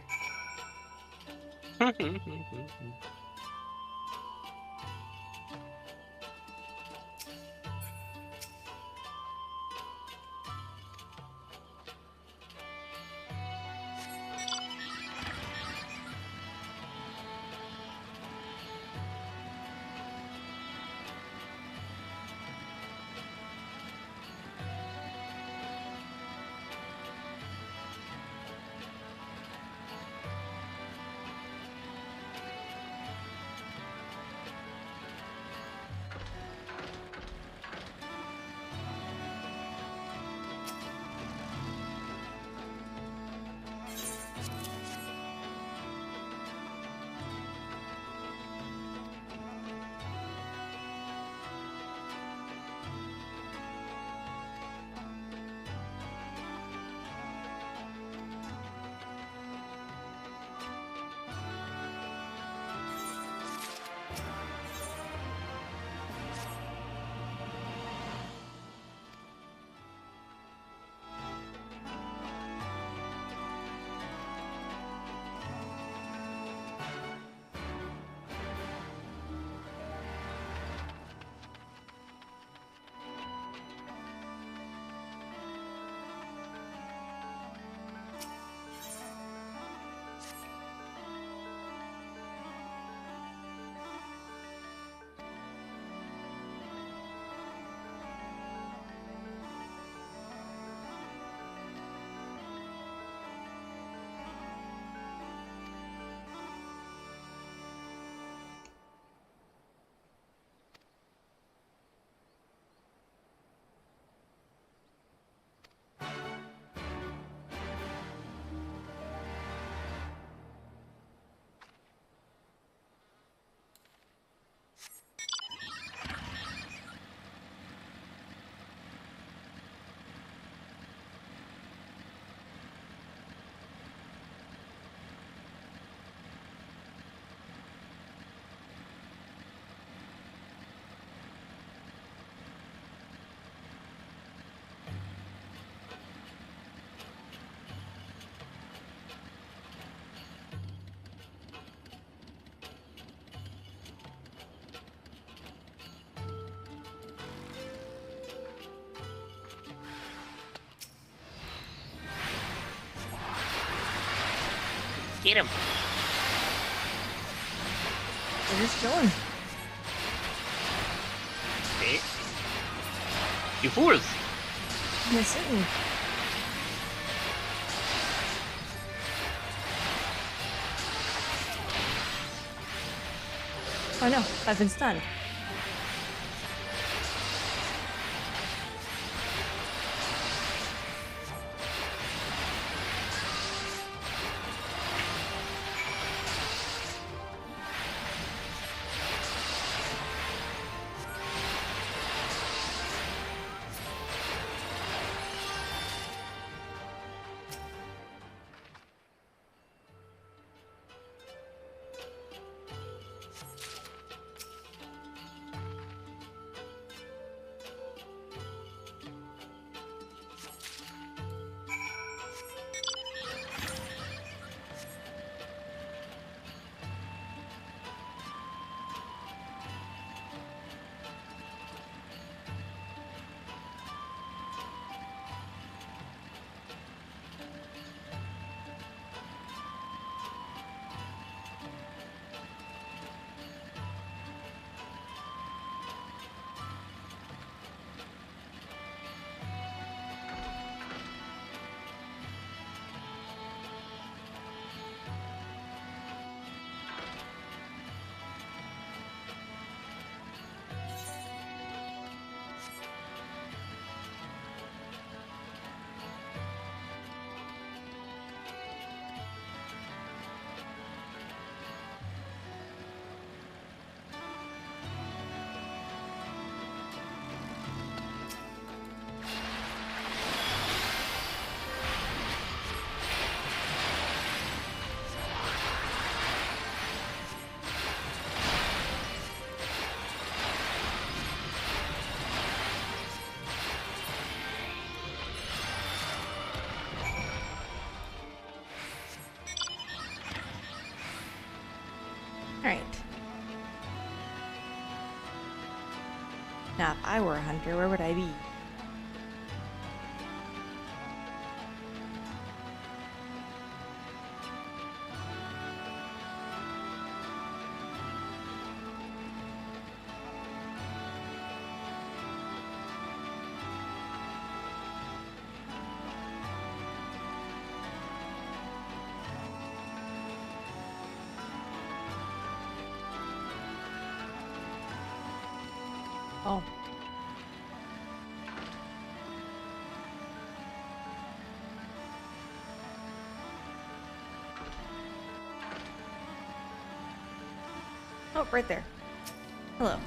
Get him. We're just chilling. Okay. You fools! We're sitting. Oh no, I've been stunned. Alright. Now, if I were a hunter, where would I be? Oh. Oh, right there. Hello.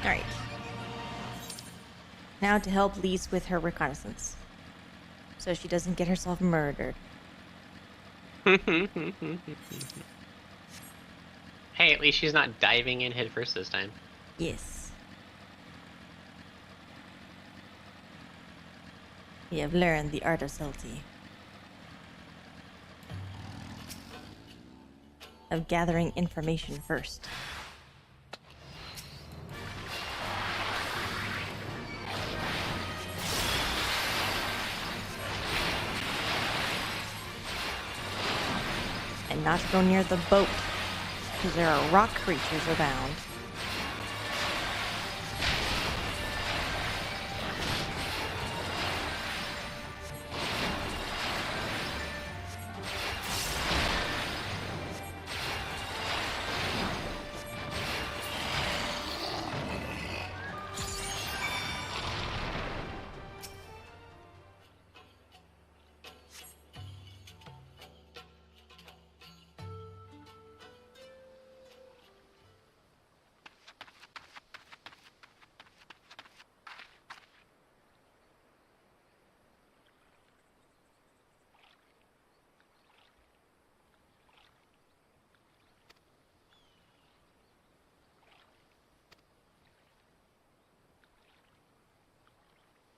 Alright. Now to help Lise with her reconnaissance. So she doesn't get herself murdered. Hey, at least she's not diving in headfirst this time. Yes. We have learned the art of subtlety. Of gathering information first. And not to go near the boat, because there are rock creatures abound.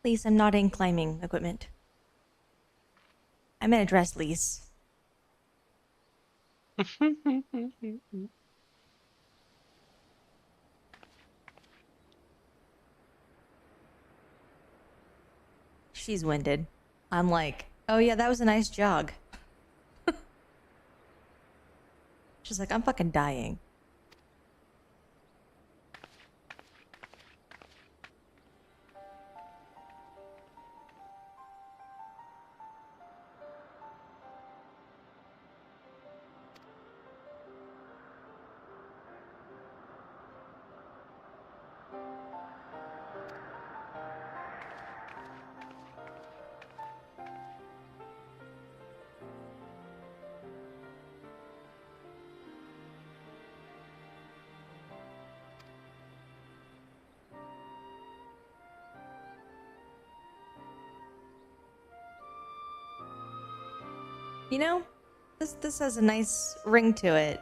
Please, I'm not in climbing equipment. I'm in a dress, Lise. She's winded. I'm like, oh yeah, that was a nice jog. She's like, I'm fucking dying. You know, this has a nice ring to it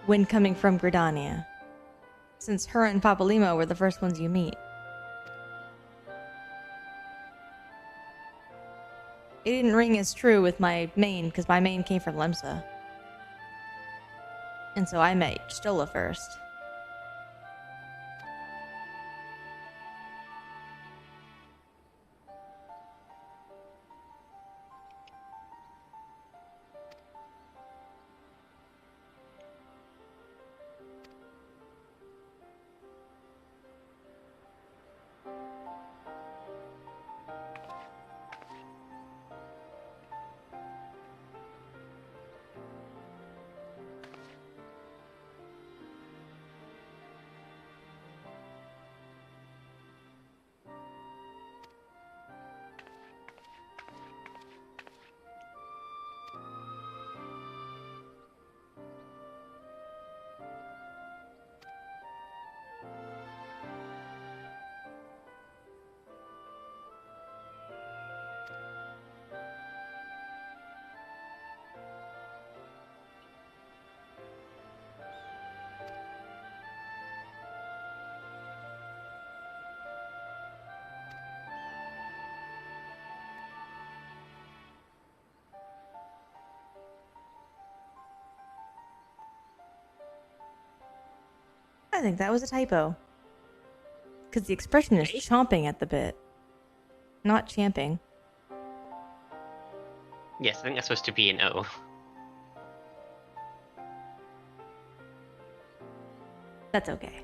when coming from Gridania, since her and Papalymo were the first ones you meet. It didn't ring as true with my main, because my main came from Lemsa. And so I met Stola first. I think that was a typo. Because the expression is chomping at the bit, not champing. Yes, I think that's supposed to be an O. That's okay.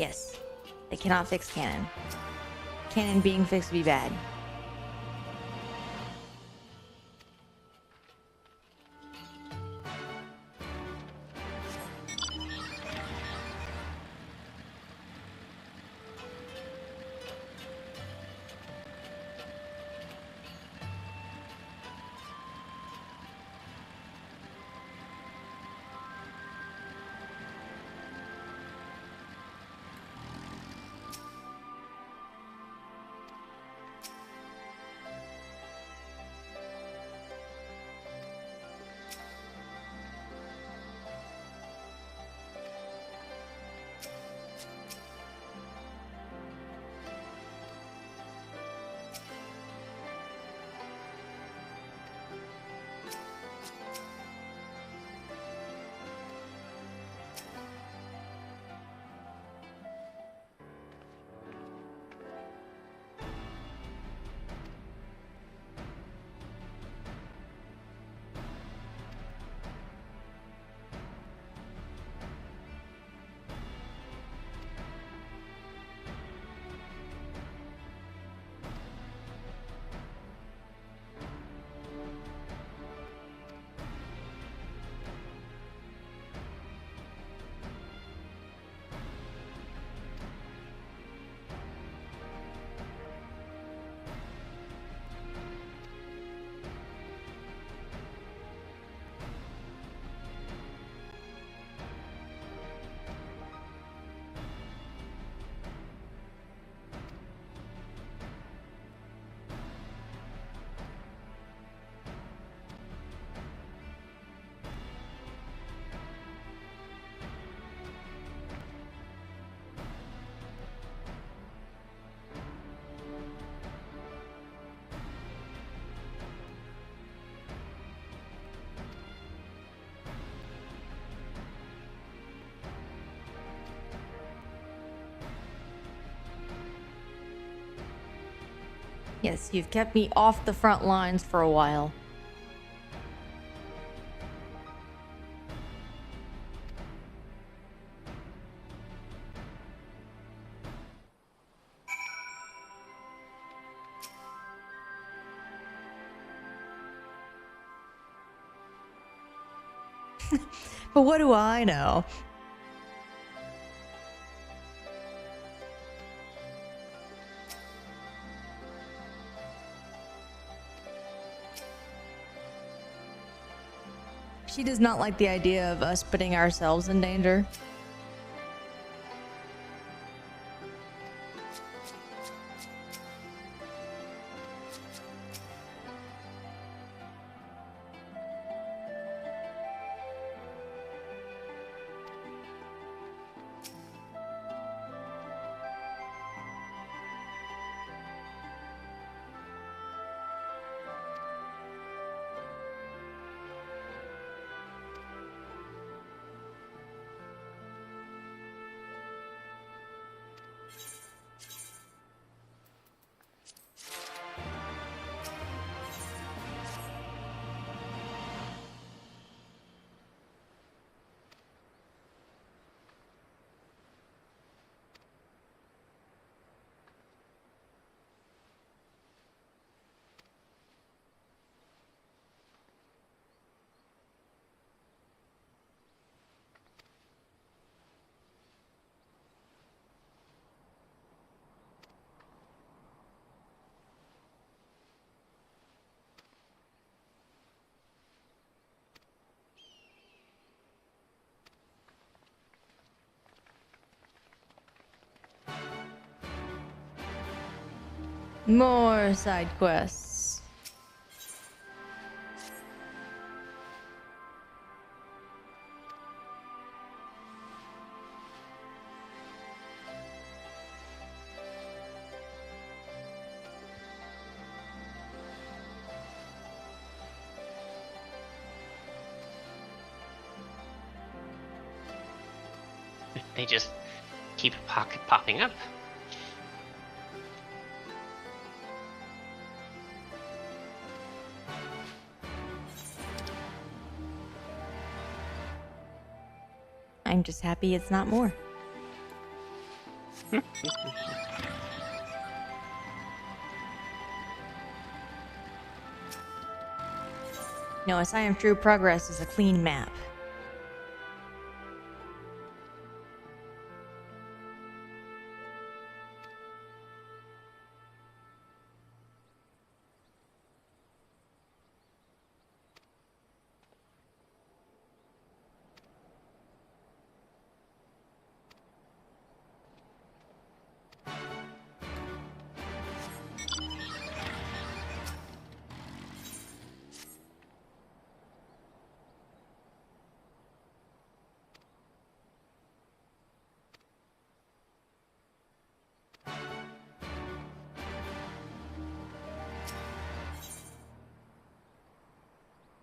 Yes. They cannot fix canon. Canon being fixed would be bad. Yes, you've kept me off the front lines for a while. But what do I know? She does not like the idea of us putting ourselves in danger. More side quests. They just keep popping up. I'm just happy it's not more. No, a sign of true progress is a clean map.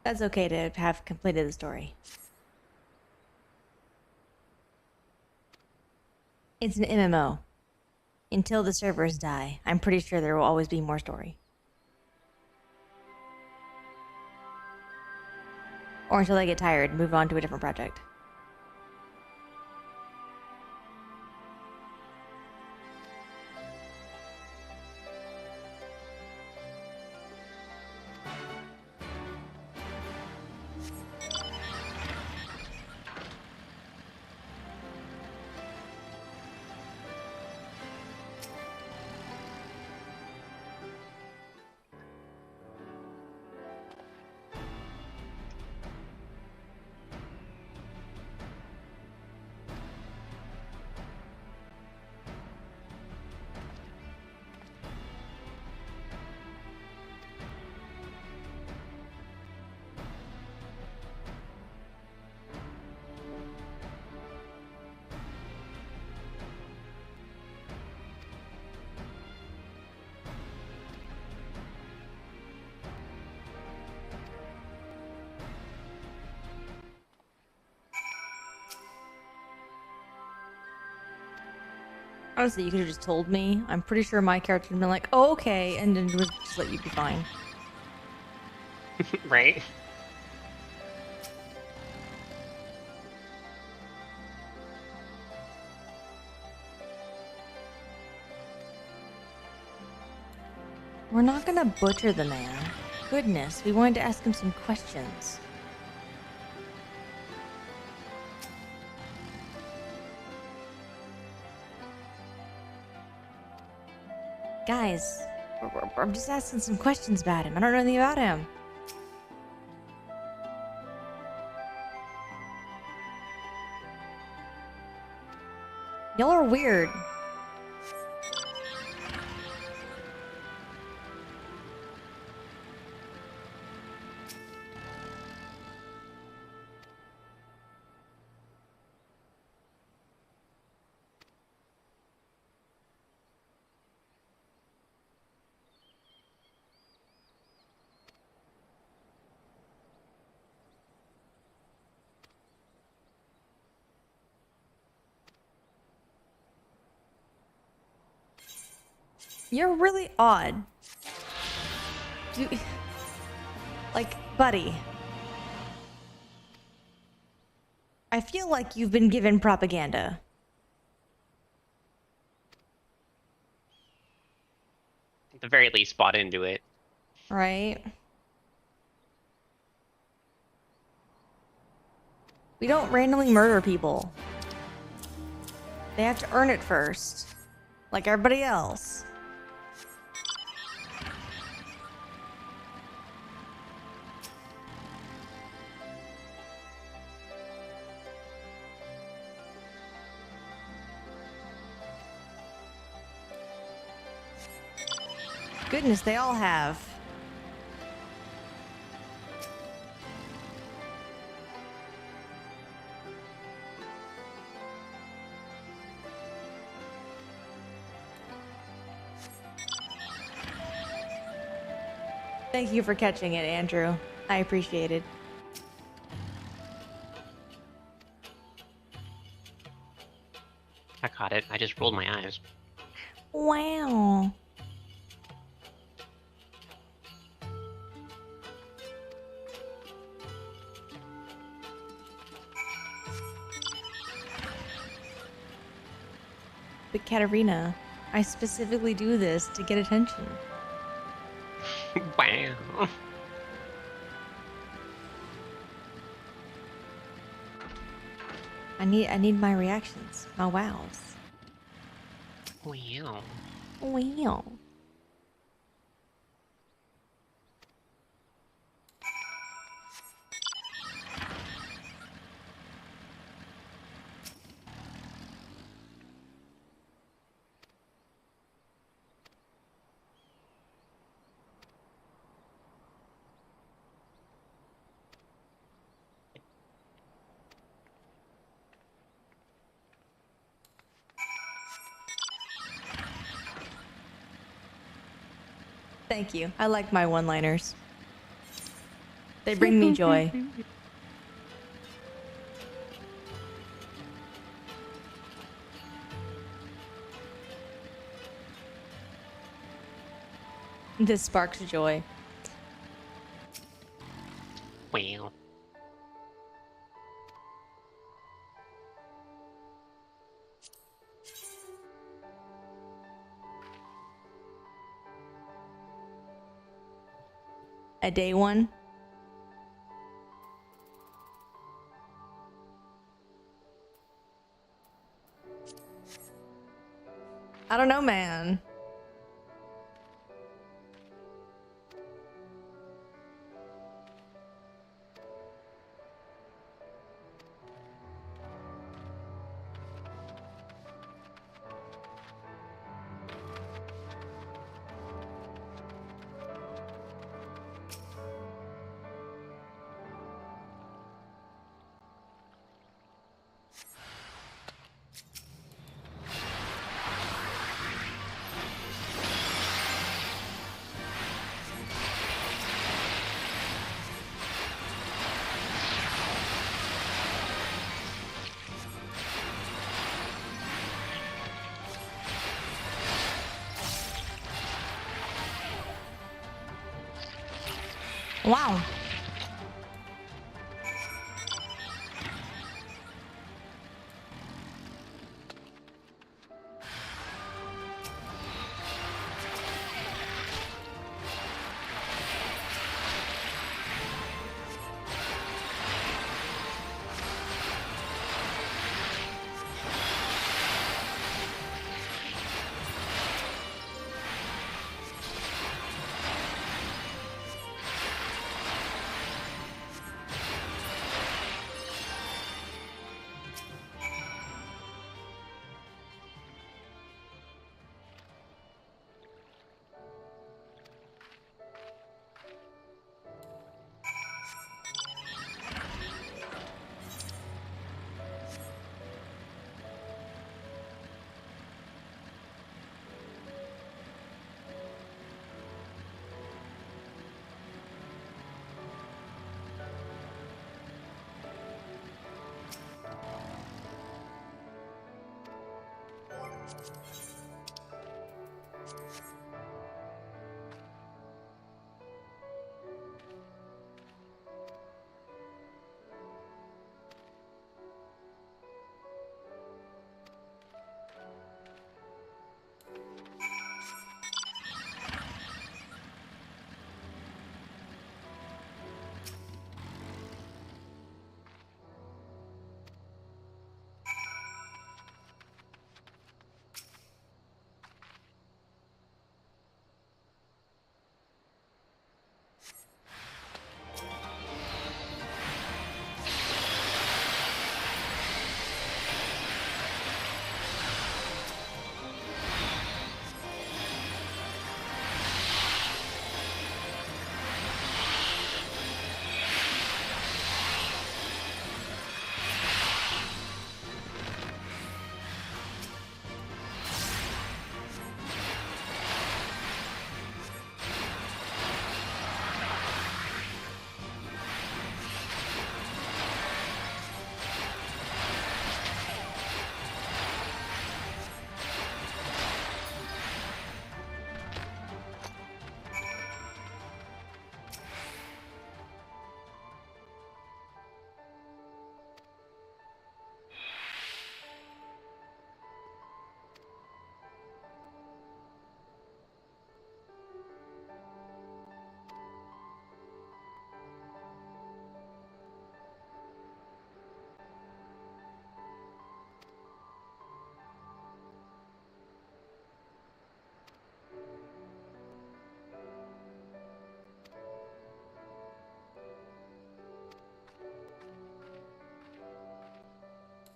That's okay to have completed the story. It's an MMO. Until the servers die, I'm pretty sure there will always be more story. Or until they get tired and move on to a different project. Honestly, you could have just told me. I'm pretty sure my character would have been like, oh, okay, and then would just let you be fine. Right? We're not gonna butcher the man. Goodness, we wanted to ask him some questions. Guys, I'm just asking some questions about him. I don't know anything about him. Y'all are weird. You're really odd. Like, buddy. I feel like you've been given propaganda. At the very least, bought into it. Right? We don't randomly murder people. They have to earn it first. Like everybody else. Goodness, they all have. Thank you for catching it, Andrew. I appreciate it. I caught it. I just rolled my eyes. Wow. But Katarina, I specifically do this to get attention. Wow. I need my reactions, my wows. Wow. Wow. Thank you. I like my one-liners. They bring me joy. This sparks joy. Wow. A day one. I don't know, man. Wow.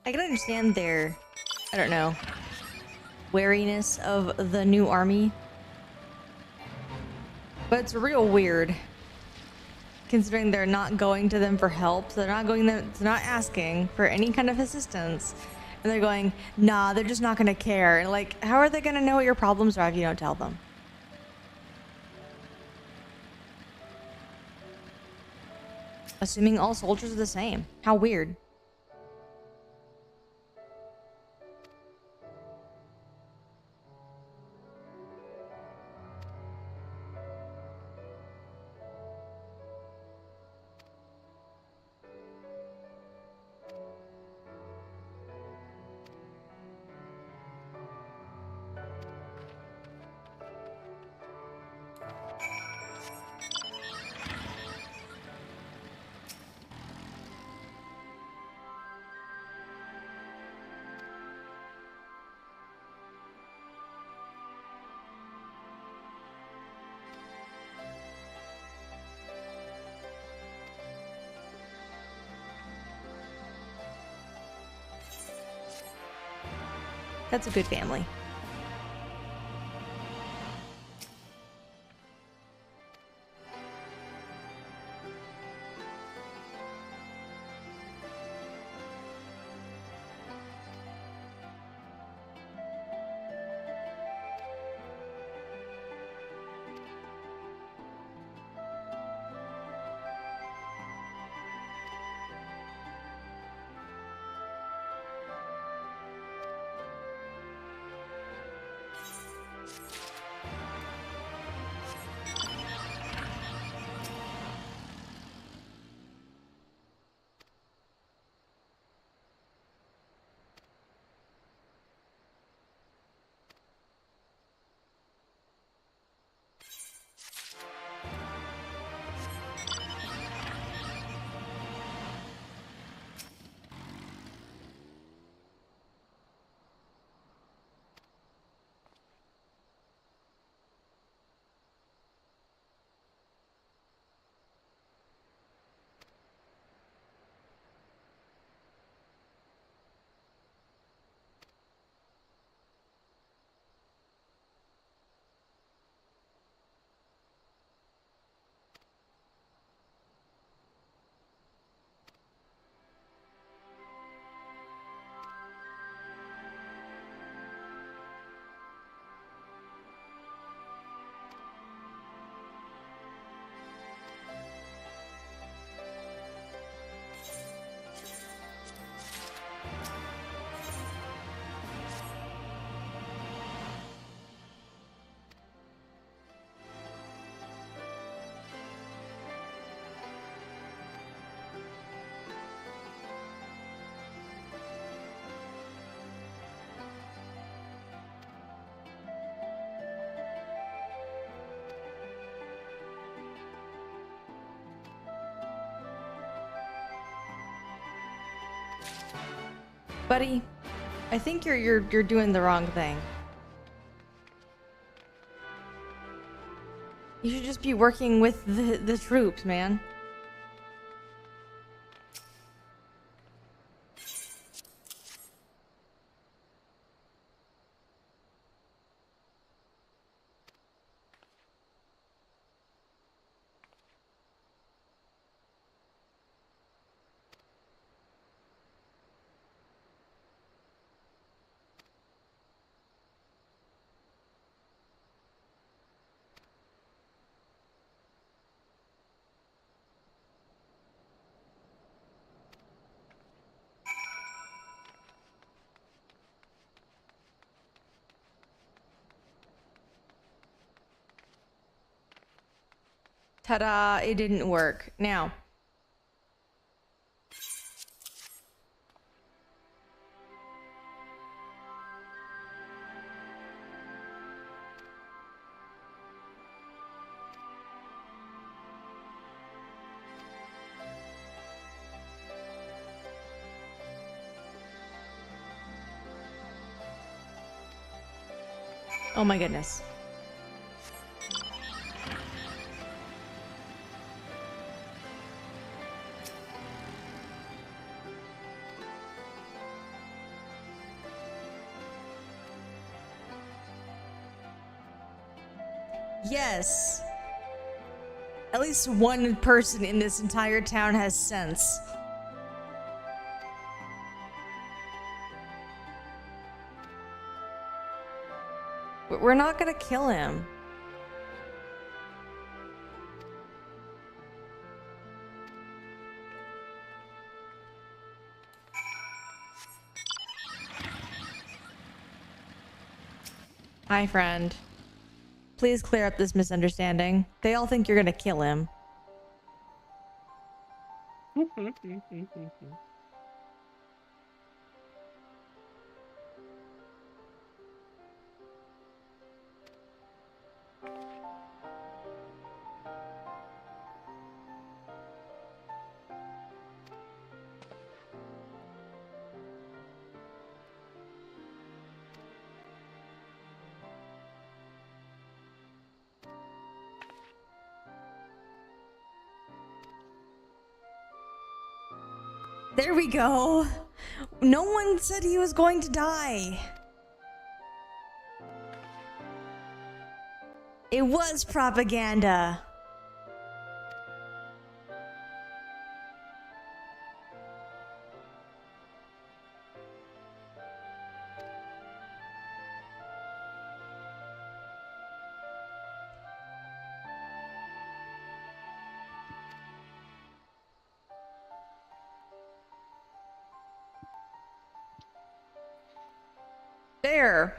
I can understand their, I don't know, wariness of the new army. But it's real weird. Considering they're not going to them for help. So they're not going there, they're not asking for any kind of assistance. And they're going, nah, they're just not going to care. And like, how are they going to know what your problems are if you don't tell them? Assuming all soldiers are the same. How weird. That's a good family. Buddy, I think you're doing the wrong thing. You should just be working with the troops, man. Ta-da, it didn't work. Now. Oh my goodness. Yes. At least one person in this entire town has sense. We're not gonna kill him. Hi, friend. Please clear up this misunderstanding. They all think you're gonna kill him. There we go. No one said he was going to die. It was propaganda. There.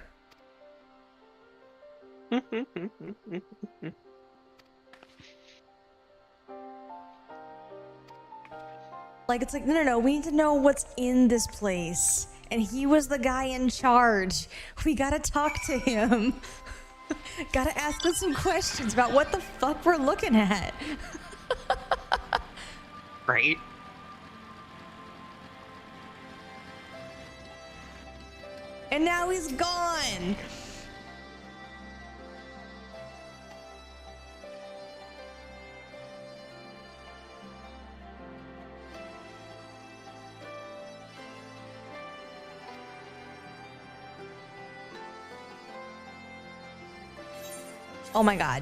Like, it's like, no, we need to know what's in this place. And he was the guy in charge. We gotta talk to him. Gotta ask him some questions about what the fuck we're looking at. Right? And now he's gone. Oh my god.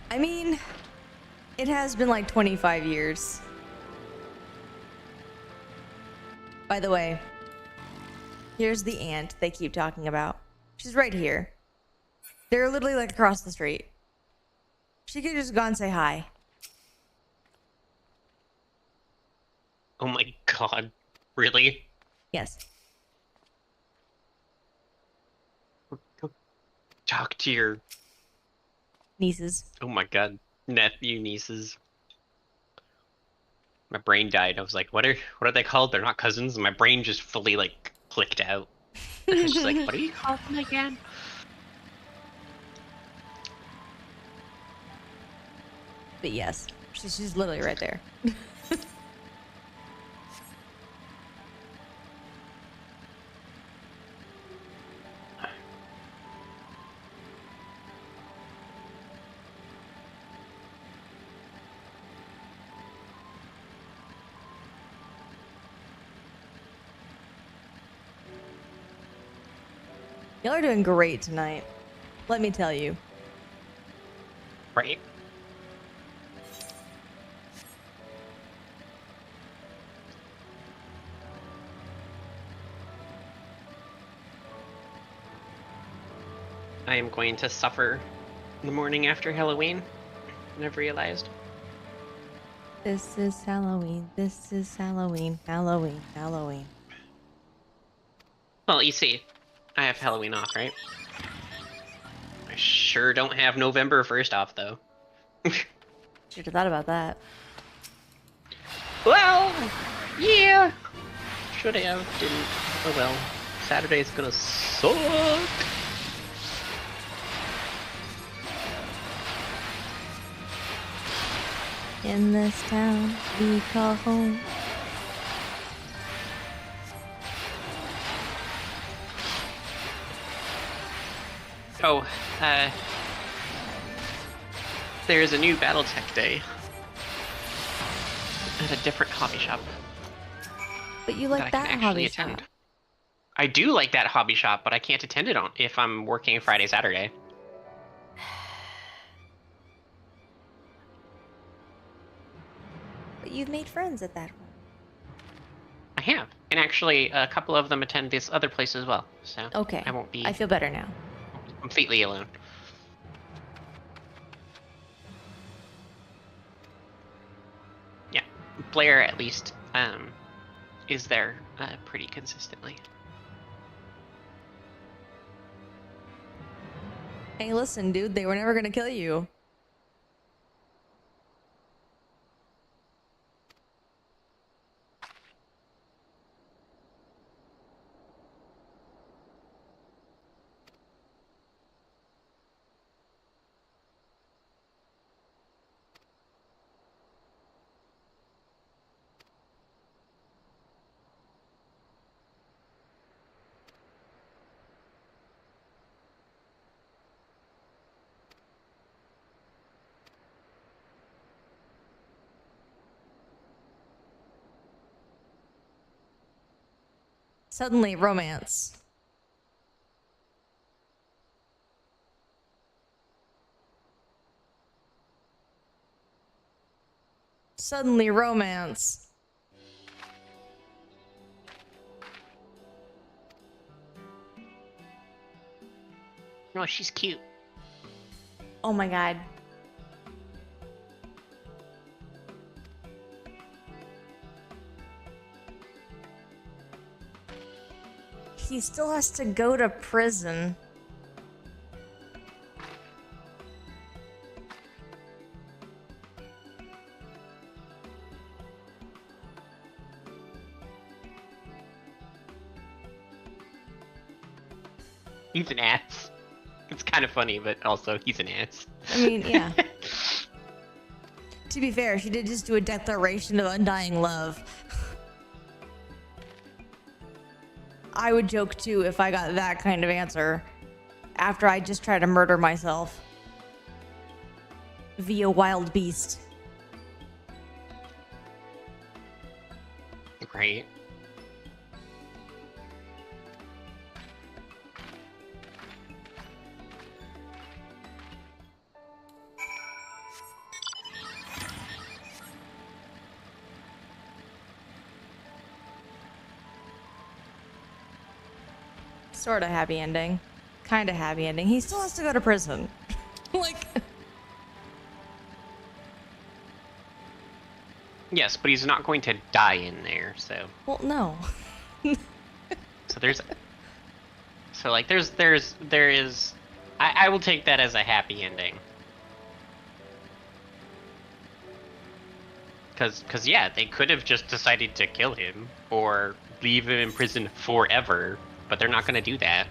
I mean, it has been like 25 years. By the way, here's the aunt they keep talking about. She's right here. They're literally like across the street. She could just go and say hi. Oh my god. Really? Yes. Talk to your nieces. Oh my god. Nephew, nieces. My brain died. I was like, what are they called? They're not cousins. And my brain just fully like clicked out. I was just like, what do you call them again? But yes, she's literally right there. Y'all are doing great tonight. Let me tell you. Right? I am going to suffer the morning after Halloween. I've realized. This is Halloween. This is Halloween. Halloween. Halloween. Well, you see, I have Halloween off, right? I sure don't have November 1st off, though. Should have thought about that. Well, yeah. Should have, didn't. Oh well. Saturday's gonna suck. In this town we call home. Oh, There is a new BattleTech day at a different hobby shop. But you that like I can that actually hobby attend. shop. I do like that hobby shop, but I can't attend it on if I'm working Friday, Saturday. But you've made friends at that one. I have, and actually, a couple of them attend this other place as well. So Okay. I won't be I feel better now. completely alone. Yeah, Blair at least is there pretty consistently. Hey, listen, dude, they were never gonna kill you. Suddenly, romance. Suddenly, romance. No, she's cute. Oh my god. He still has to go to prison. He's an ass. It's kind of funny, but also he's an ass. I mean, yeah. To be fair, she did just do a declaration of undying love. I would joke too if I got that kind of answer after I just tried to murder myself via wild beast. Right. Sort of happy ending. Kind of happy ending. He still has to go to prison. Like... Yes, but he's not going to die in there, so... Well, no. So there's... So, like, there is... I will take that as a happy ending. Because, yeah, they could have just decided to kill him, or leave him in prison forever, but they're not going to do that.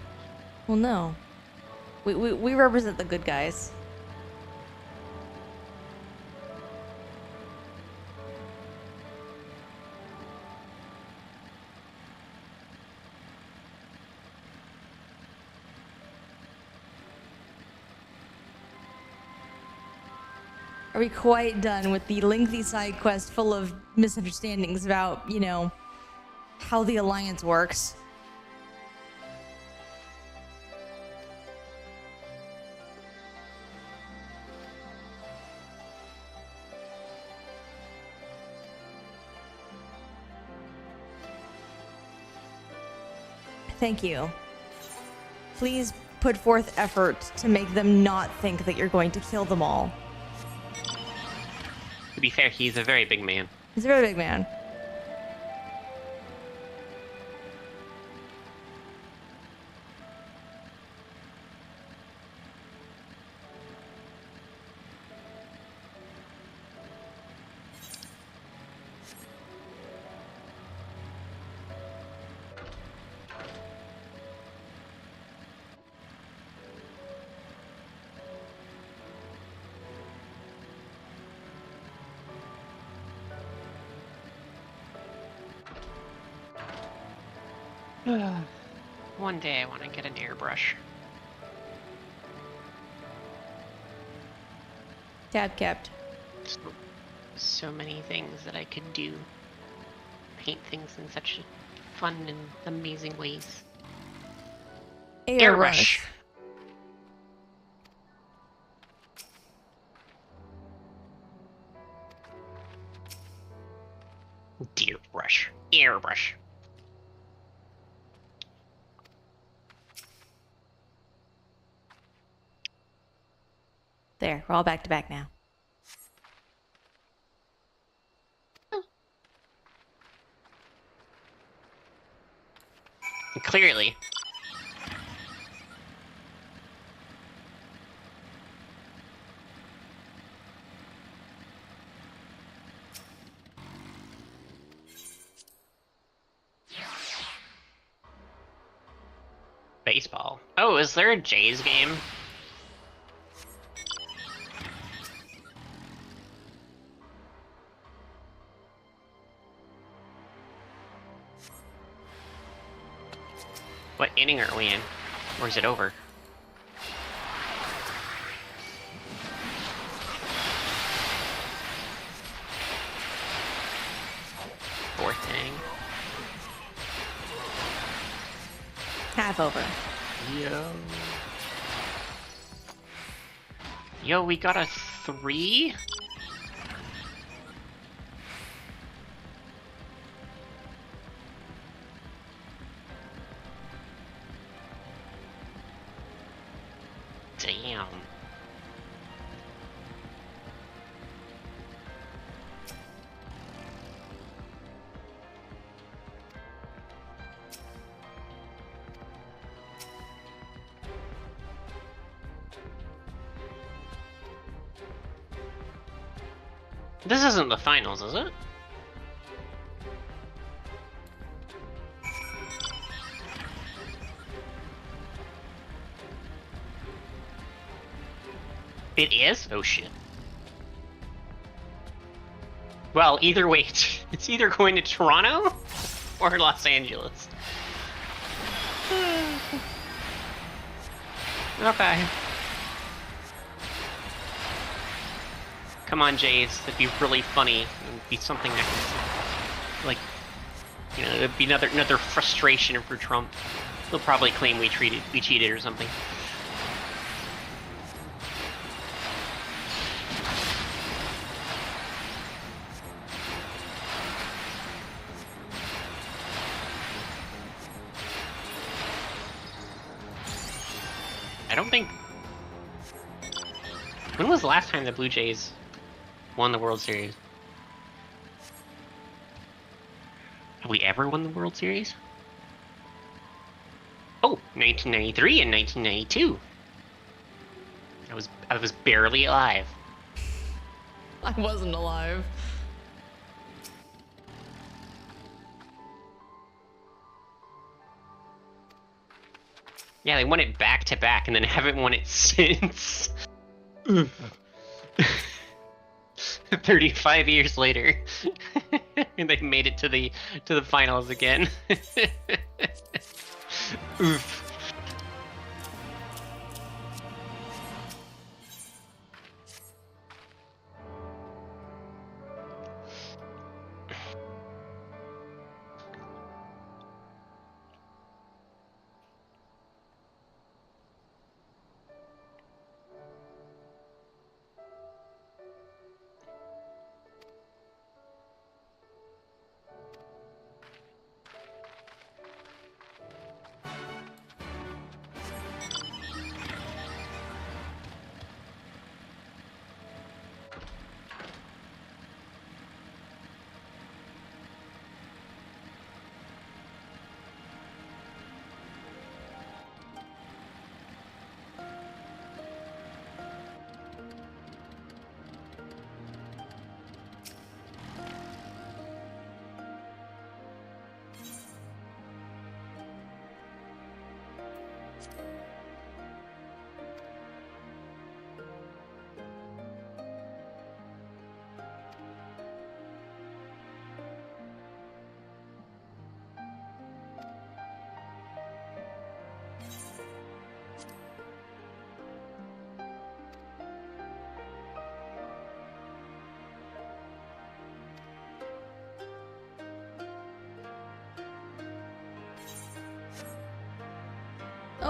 Well, no. We represent the good guys. Are we quite done with the lengthy side quest full of misunderstandings about, you know, how the Alliance works? Thank you. Please put forth effort to make them not think that you're going to kill them all. To be fair, he's a very big man. He's a very big man. One day I want to get an airbrush. Tab kept. So many things that I could do. Paint things in such fun and amazing ways. Airbrush. Deer brush. Airbrush. There, we're all back to back now. Clearly. Baseball. Oh, is there a Jays game? What inning are we in? Or is it over? Fourth inning. Half over. Yo, we got a 3? Damn. This isn't the finals, is it? It is? Oh shit. Well, either way, it's either going to Toronto or Los Angeles. Okay. Come on, Jays. That'd be really funny. It'd be something that can, like, you know, it'd be another frustration for Trump. He'll probably claim we cheated or something. I don't think. When was the last time the Blue Jays won the World Series? Have we ever won the World Series? Oh, 1993 and 1992. I was barely alive. I wasn't alive. Yeah, they won it back to back and then haven't won it since. 35 years later. And they made it to the finals again. Oof.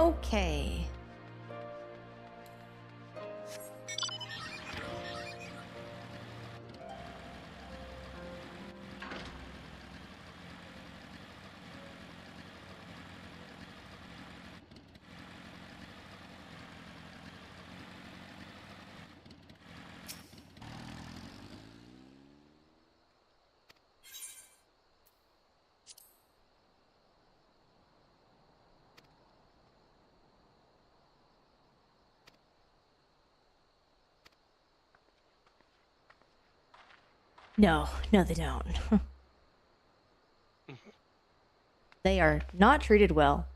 Okay. No, no, they don't. They are not treated well.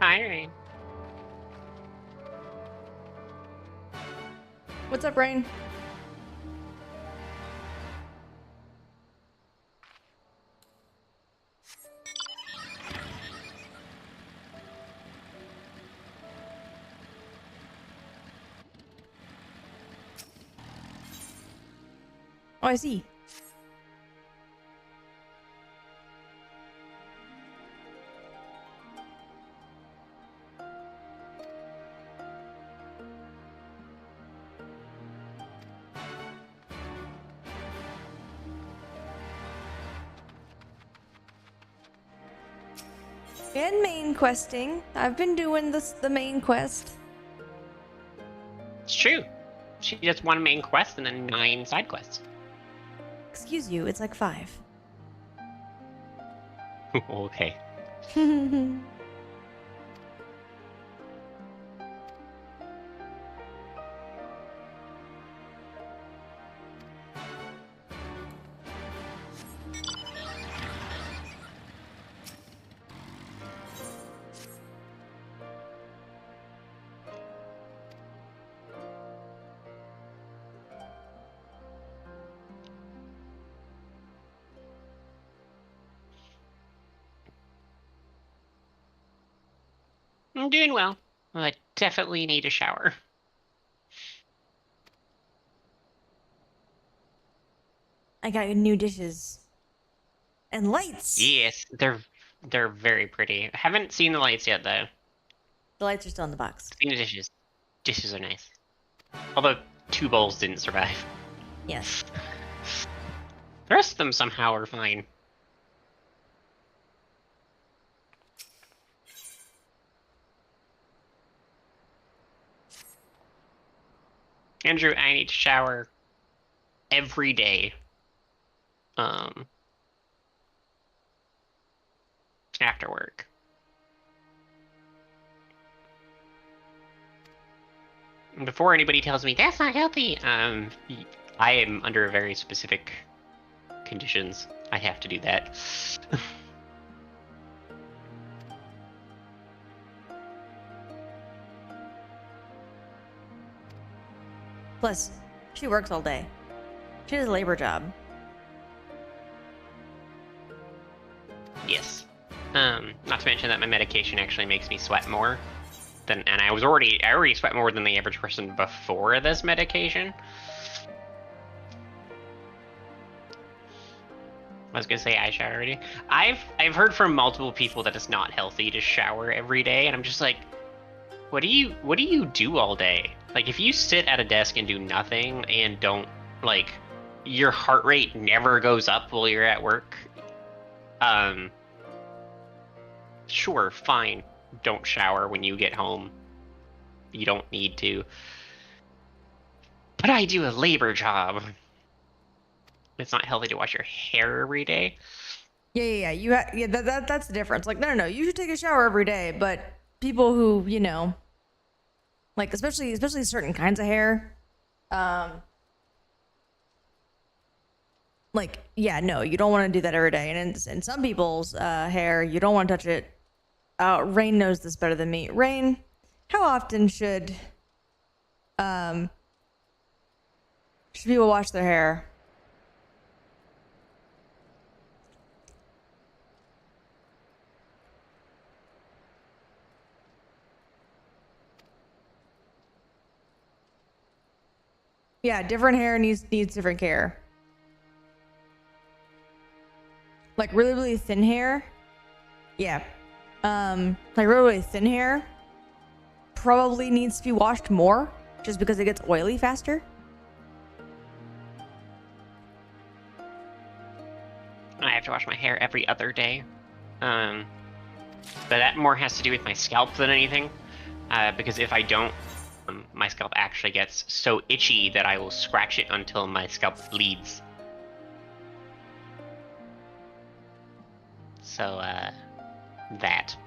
Hi. What's up, Rain? Oh, I see. And main questing. I've been doing the main quest. It's true. She does one main quest and then 9 side quests. Excuse you, it's like 5. Okay. I'm doing well. I definitely need a shower. I got new dishes. And lights! Yes, they're They're very pretty. I haven't seen the lights yet, though. The lights are still in the box. Seen the dishes. Dishes are nice. Although 2 bowls didn't survive. Yes. The rest of them somehow are fine. Andrew, I need to shower every day. After work. Before anybody tells me that's not healthy, I am under very specific conditions. I have to do that. Plus, she works all day. She has a labor job. Yes. Not to mention that my medication actually makes me sweat more than, and I already sweat more than the average person before this medication. I was gonna say I shower every day. I've heard from multiple people that it's not healthy to shower every day, and I'm just like, what do you do all day? Like, if you sit at a desk and do nothing and don't, like, your heart rate never goes up while you're at work, sure, fine. Don't shower when you get home. You don't need to. But I do a labor job. It's not healthy to wash your hair every day. Yeah. That's the difference. Like, no. You should take a shower every day, but people who, you know, like especially certain kinds of hair, like, yeah, no, you don't want to do that every day. And in some people's hair, you don't want to touch it. Rain knows this better than me. Rain, how often should people wash their hair? Yeah, different hair needs different care. Like really thin hair. Yeah. Like really thin hair probably needs to be washed more just because it gets oily faster. I have to wash my hair every other day. But that more has to do with my scalp than anything. Because if I don't, my scalp actually gets so itchy that I will scratch it until my scalp bleeds. So, that.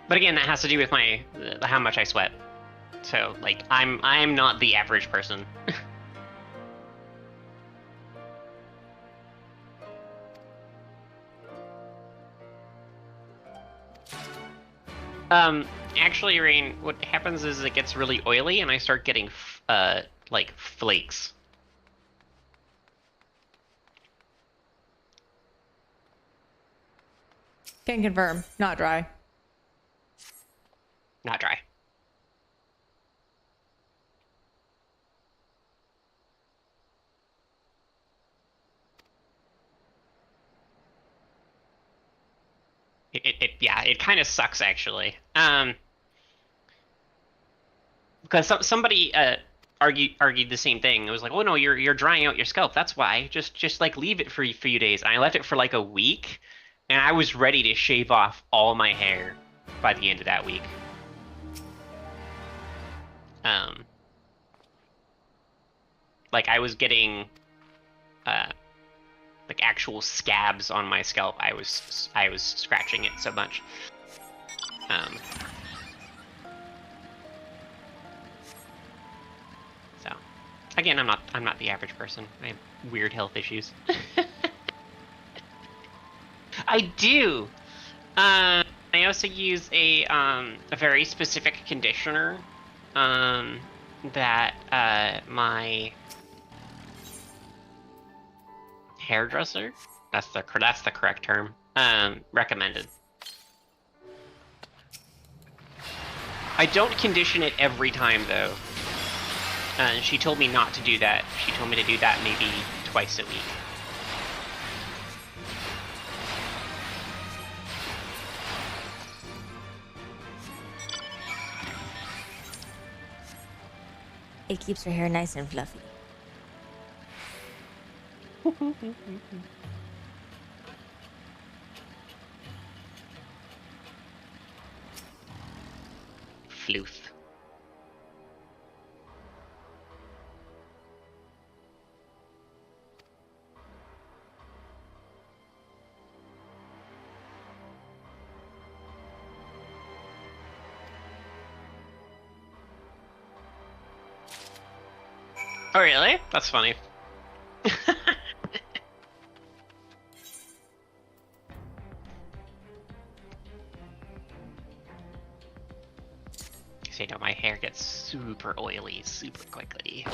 But again, that has to do with my how much I sweat. So, like, I'm not the average person. Actually, Rain, what happens is it gets really oily and I start getting, like, flakes. Can confirm, not dry. Not dry. Yeah, it kind of sucks actually. Because somebody argued the same thing. It was like, oh no, you're drying out your scalp. That's why. Just like leave it for a few days. And I left it for like a week, and I was ready to shave off all my hair by the end of that week. Like I was getting like actual scabs on my scalp. I was scratching it so much. So again, I'm not the average person. I have weird health issues. I do. I also use a very specific conditioner that my hairdresser, that's the correct term, recommended. I don't condition it every time though. She told me not to do that. She told me to do that maybe twice a week. It keeps her hair nice and fluffy. Floof. Oh, really? That's funny. So, you know, my hair gets super oily super quickly.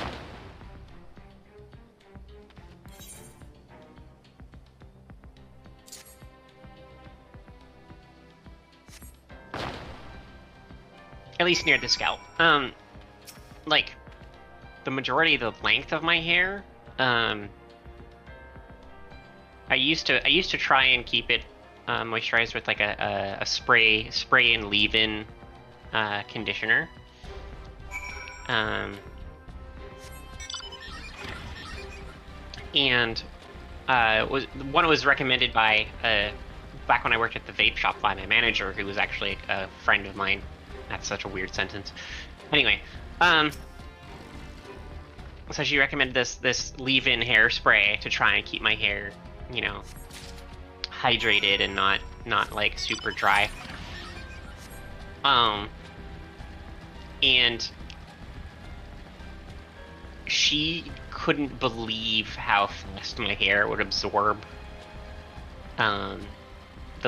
At least near the scalp. Like, the majority of the length of my hair, I used to try and keep it moisturized with like a spray and leave-in conditioner. And one was recommended by back when I worked at the vape shop by my manager, who was actually a friend of mine. That's such a weird sentence. Anyway, so she recommended this leave-in hairspray to try and keep my hair, you know, hydrated and not like super dry. And she couldn't believe how fast my hair would absorb the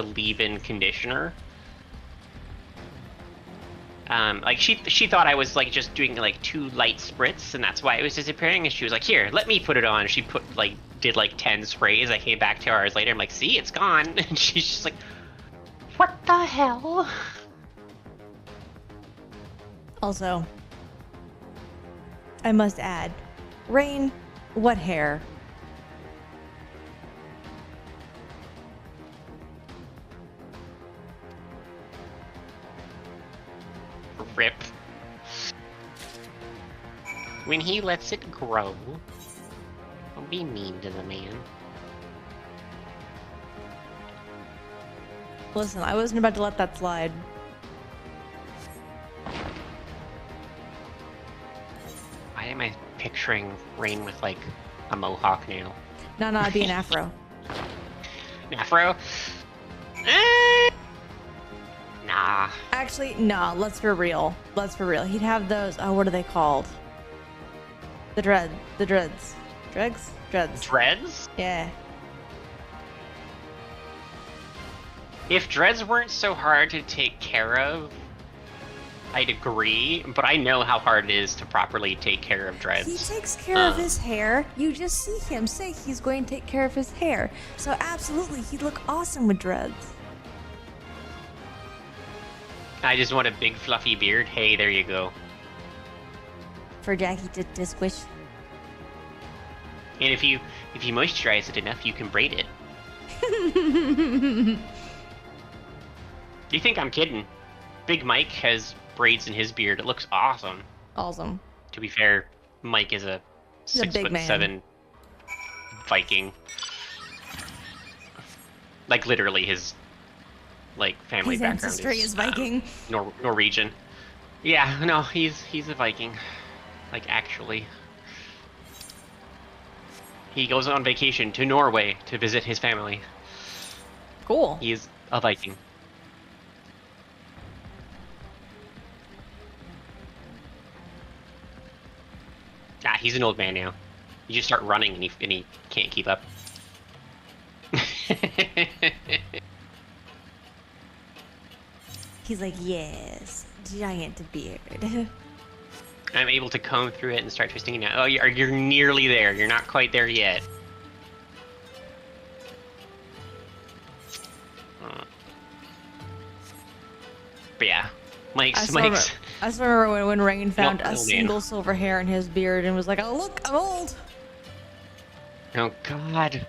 leave-in conditioner. Like she thought I was like just doing like 2 light spritz, and that's why it was disappearing. And she was like, "Here, let me put it on." She did like 10 sprays. I came back 2 hours later. I'm like, "See, it's gone." And she's just like, "What the hell?" Also, I must add, Rain, what hair? Rip. When he lets it grow, don't be mean to the man. Listen, I wasn't about to let that slide. Why am I picturing Rain with like a mohawk now? No, it'd be an afro. An afro? Nah. Actually, no, let's for real. Let's for real. He'd have those, oh, what are they called? The dreads. Dreads? Dreads? Yeah. If dreads weren't so hard to take care of, I'd agree, but I know how hard it is to properly take care of dreads. He takes care of his hair. You just see him say he's going to take care of his hair. So absolutely, he'd look awesome with dreads. I just want a big fluffy beard. Hey, there you go. For Jackie to squish. And if you moisturize it enough, you can braid it. You think I'm kidding? Big Mike has braids in his beard. It looks awesome. Awesome. To be fair, Mike is a He's a big 6'7" Viking. Like literally his family his background ancestry is Viking. Norwegian. Yeah, no, he's a Viking. Like actually. He goes on vacation to Norway to visit his family. Cool. He's a Viking. Ah, he's an old man now. You just start running and he can't keep up. He's like, yes, giant beard. I'm able to comb through it and start twisting it out. Oh, you're nearly there. You're not quite there yet. But yeah, Mike's I just remember when Rain found a man. single silver hair in his beard and was like, "Oh look, I'm old." Oh God.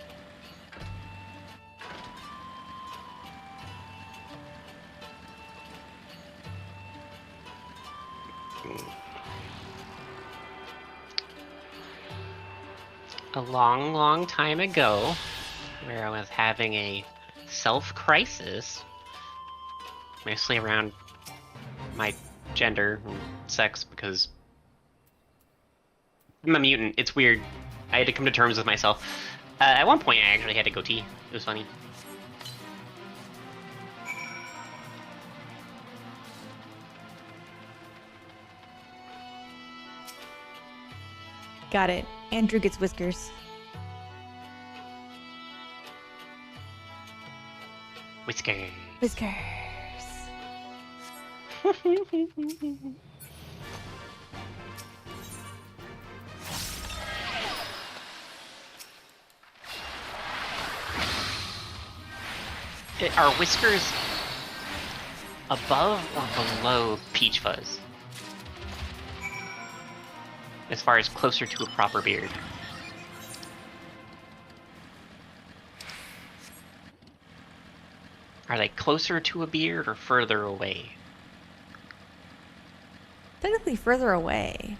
A long, long time ago, where I was having a self-crisis, mostly around my gender and sex, because I'm a mutant. It's weird. I had to come to terms with myself. At one point, I actually had a goatee. It was funny. Got it. Andrew gets whiskers. Whiskers. Whiskers. Are whiskers above or below Peach Fuzz? As far as closer to a proper beard. Are they closer to a beard or further away? Technically further away.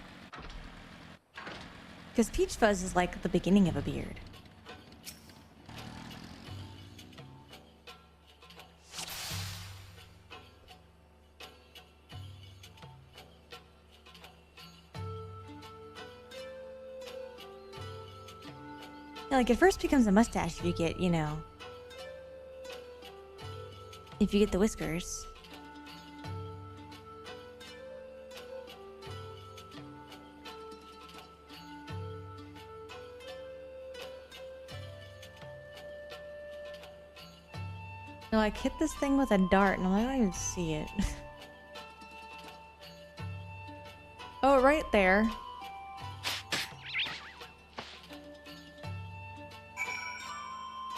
Because Peach Fuzz is like the beginning of a beard. Yeah, like it first becomes a mustache if you get, you know, if you get the whiskers. No, like hit this thing with a dart and I'm like, I don't even see it. Oh, right there.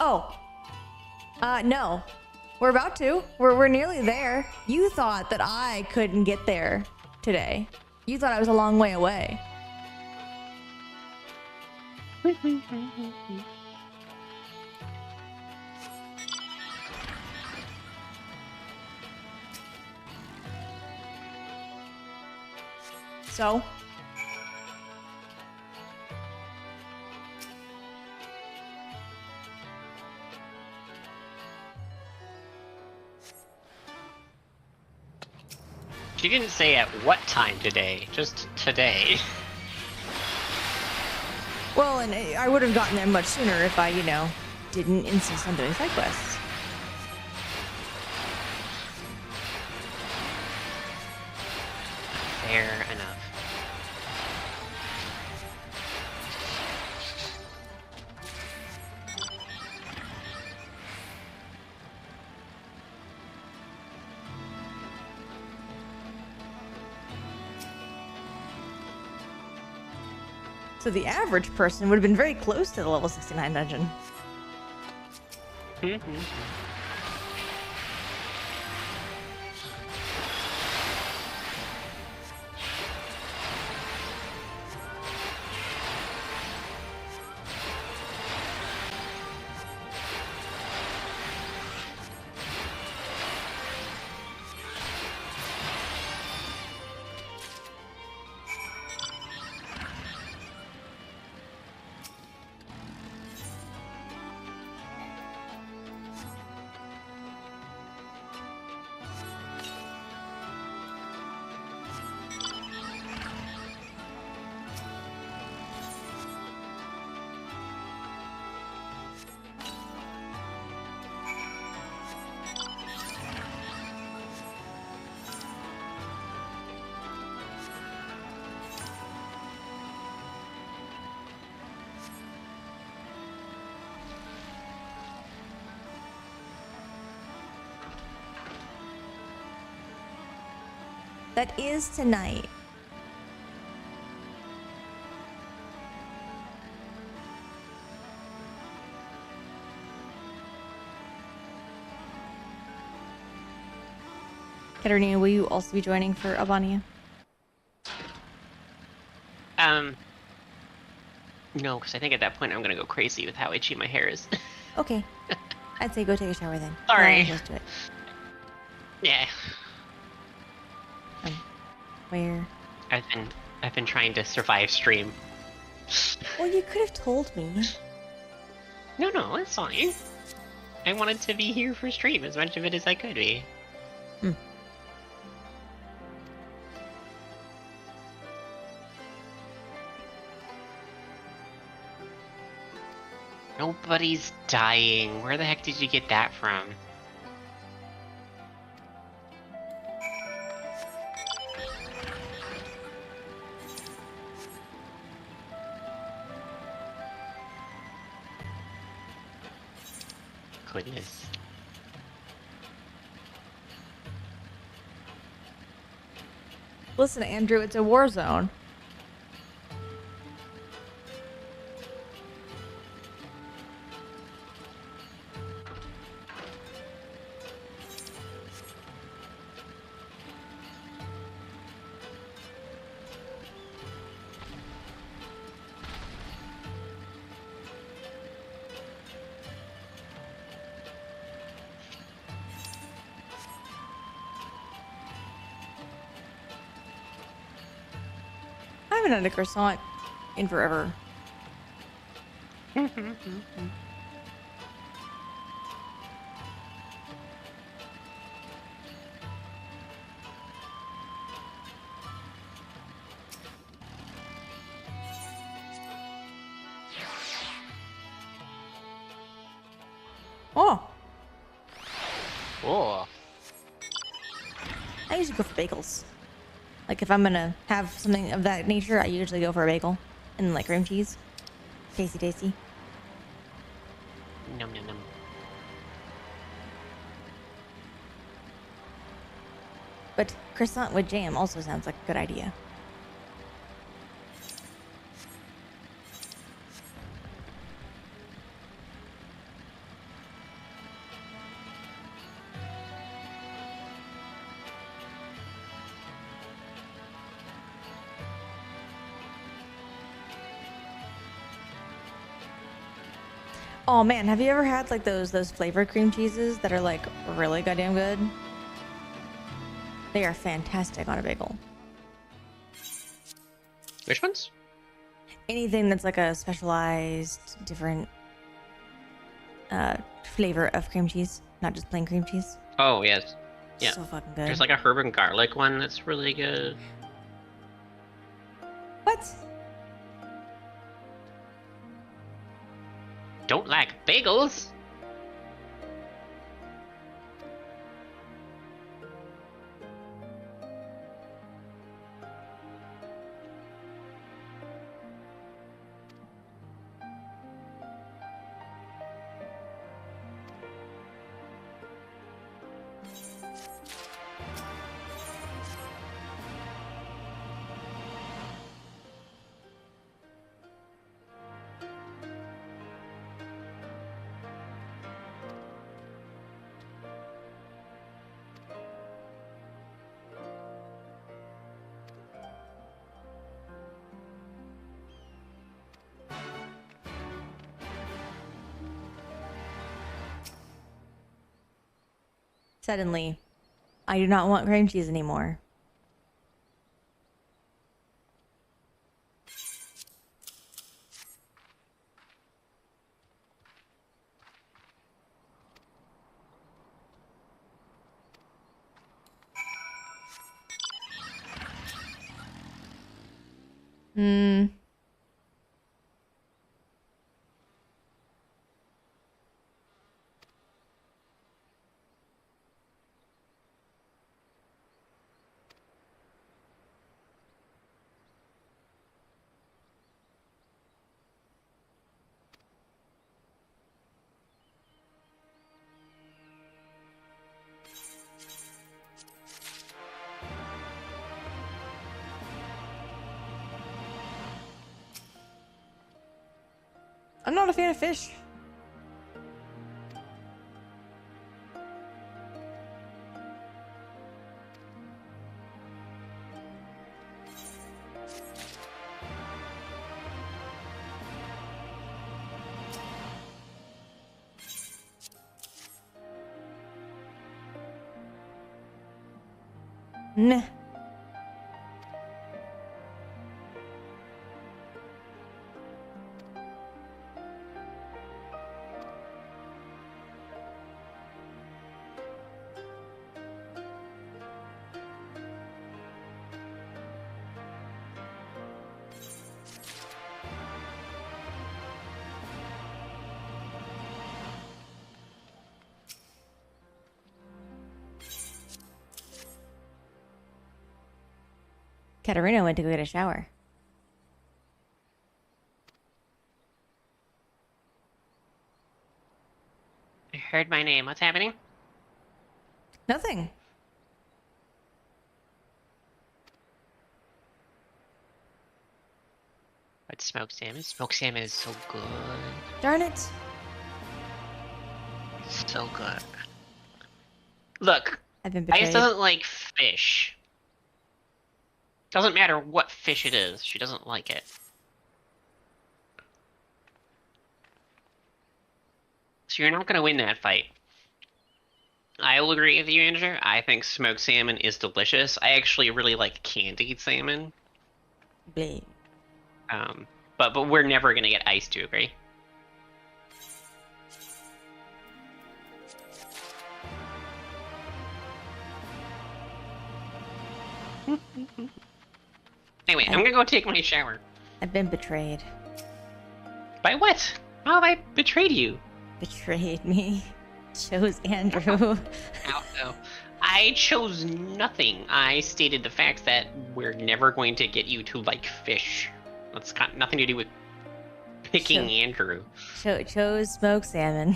Oh. No. We're about to. We're nearly there. You thought that I couldn't get there today. You thought I was a long way away. So? She didn't say at what time today, just today. Well, and I would have gotten there much sooner if I, you know, didn't insist on doing side quests. Fair enough. So the average person would have been very close to the level 69 dungeon. That is tonight. Katarina, will you also be joining for Albania? No, because I think at that point I'm gonna go crazy with how itchy my hair is. Okay. I'd say go take a shower then. Sorry. I'm close to it. Yeah. Where? I've been trying to survive stream. Well, you could have told me. No, it's fine. I wanted to be here for stream as much of it as I could be. Nobody's dying. Where the heck did you get that from? Goodness. Listen, Andrew, it's a war zone. I haven't had a croissant in forever. Oh. Oh. I usually go for bagels. Like if I'm gonna have something of that nature, I usually go for a bagel and like cream cheese. Tasty, tasty. Num num num. But croissant with jam also sounds like a good idea. Oh man, have you ever had like those flavored cream cheeses that are like really goddamn good? They are fantastic on a bagel. Which ones? Anything that's like a specialized different flavor of cream cheese, not just plain cream cheese. Oh yes. Yeah. So fucking good. There's like a herb and garlic one that's really good. What? Don't like bagels? Suddenly, I do not want cream cheese anymore. I'm not a fan of fish. Nah. Katarina went to go get a shower. I heard my name. What's happening? Nothing. But smoked salmon? Smoked salmon is so good. Darn it. It's so good. Look, I've been Ice betrayed. doesn't like fish. Doesn't matter what fish it is, she doesn't like it. So you're not gonna win that fight. I will agree with you, Andrew. I think smoked salmon is delicious. I actually really like candied salmon. Bleh. But we're never gonna get Ice to agree. Anyway, I'm gonna go take my shower. I've been betrayed. By what? How have I betrayed you? Betrayed me. Chose Andrew. Ow. I chose nothing. I stated the fact that we're never going to get you to like fish. That's got nothing to do with picking Andrew. Chose smoked salmon.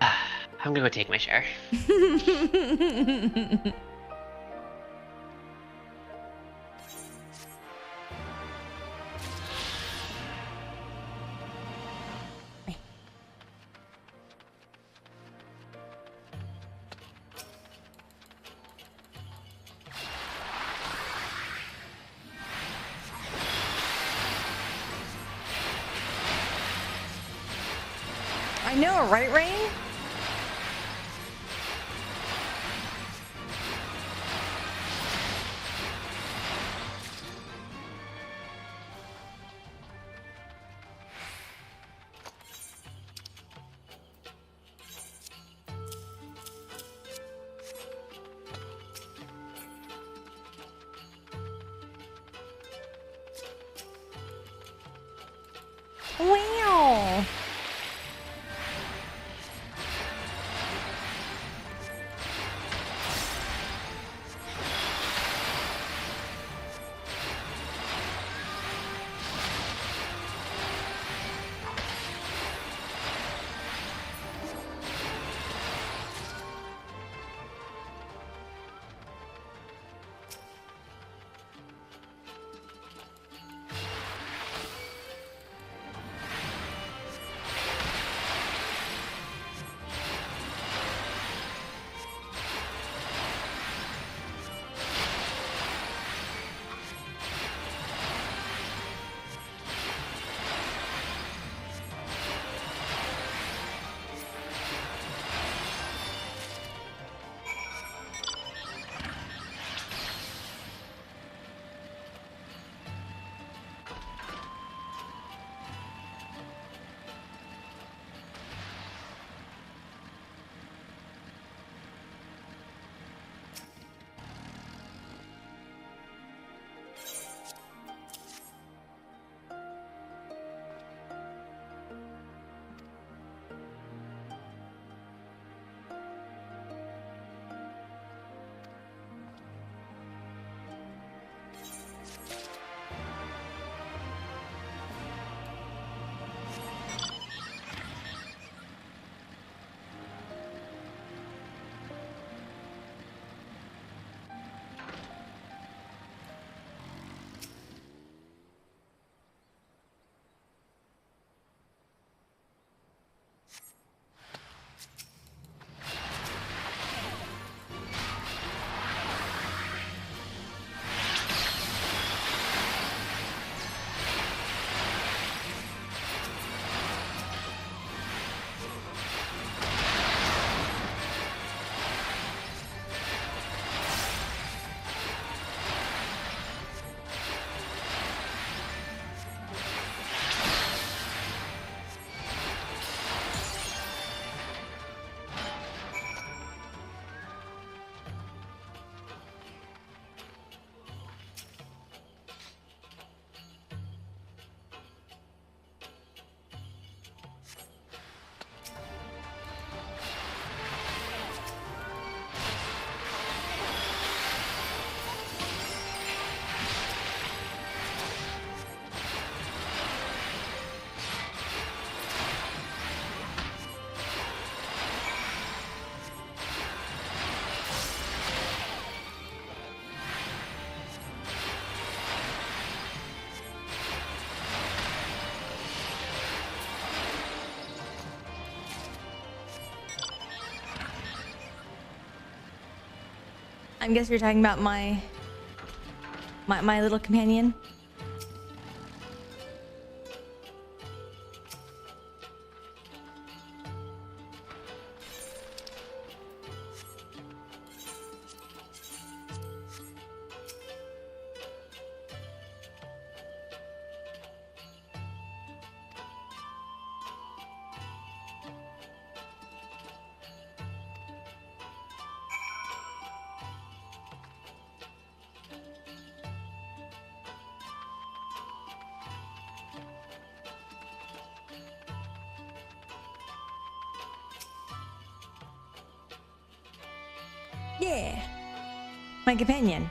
I'm gonna go take my shower. I know, right, Rain? Wow. I guess you're talking about my little companion. Yeah, my companion.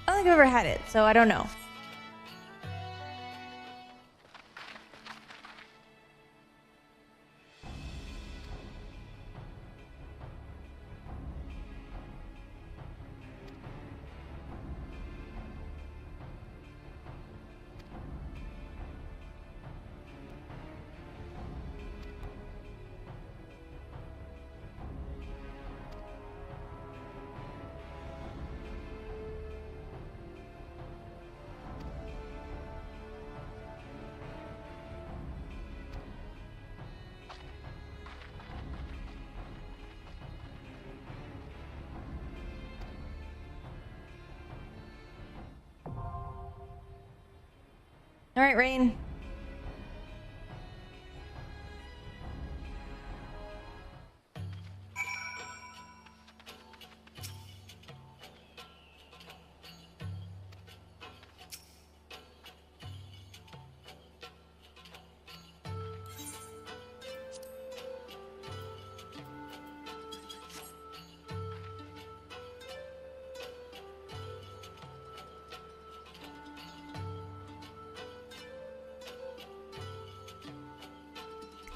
I don't think I've ever had it, so I don't know. All right, Rain.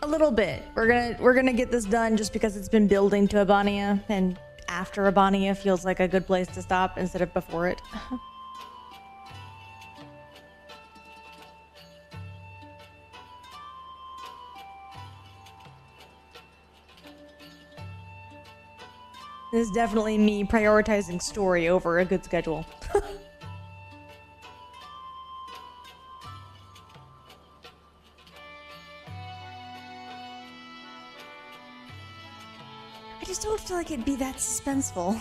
A little bit. We're gonna get this done just because it's been building to Abania, and after Abania feels like a good place to stop instead of before it. This is definitely me prioritizing story over a good schedule. I just don't feel like it'd be that suspenseful.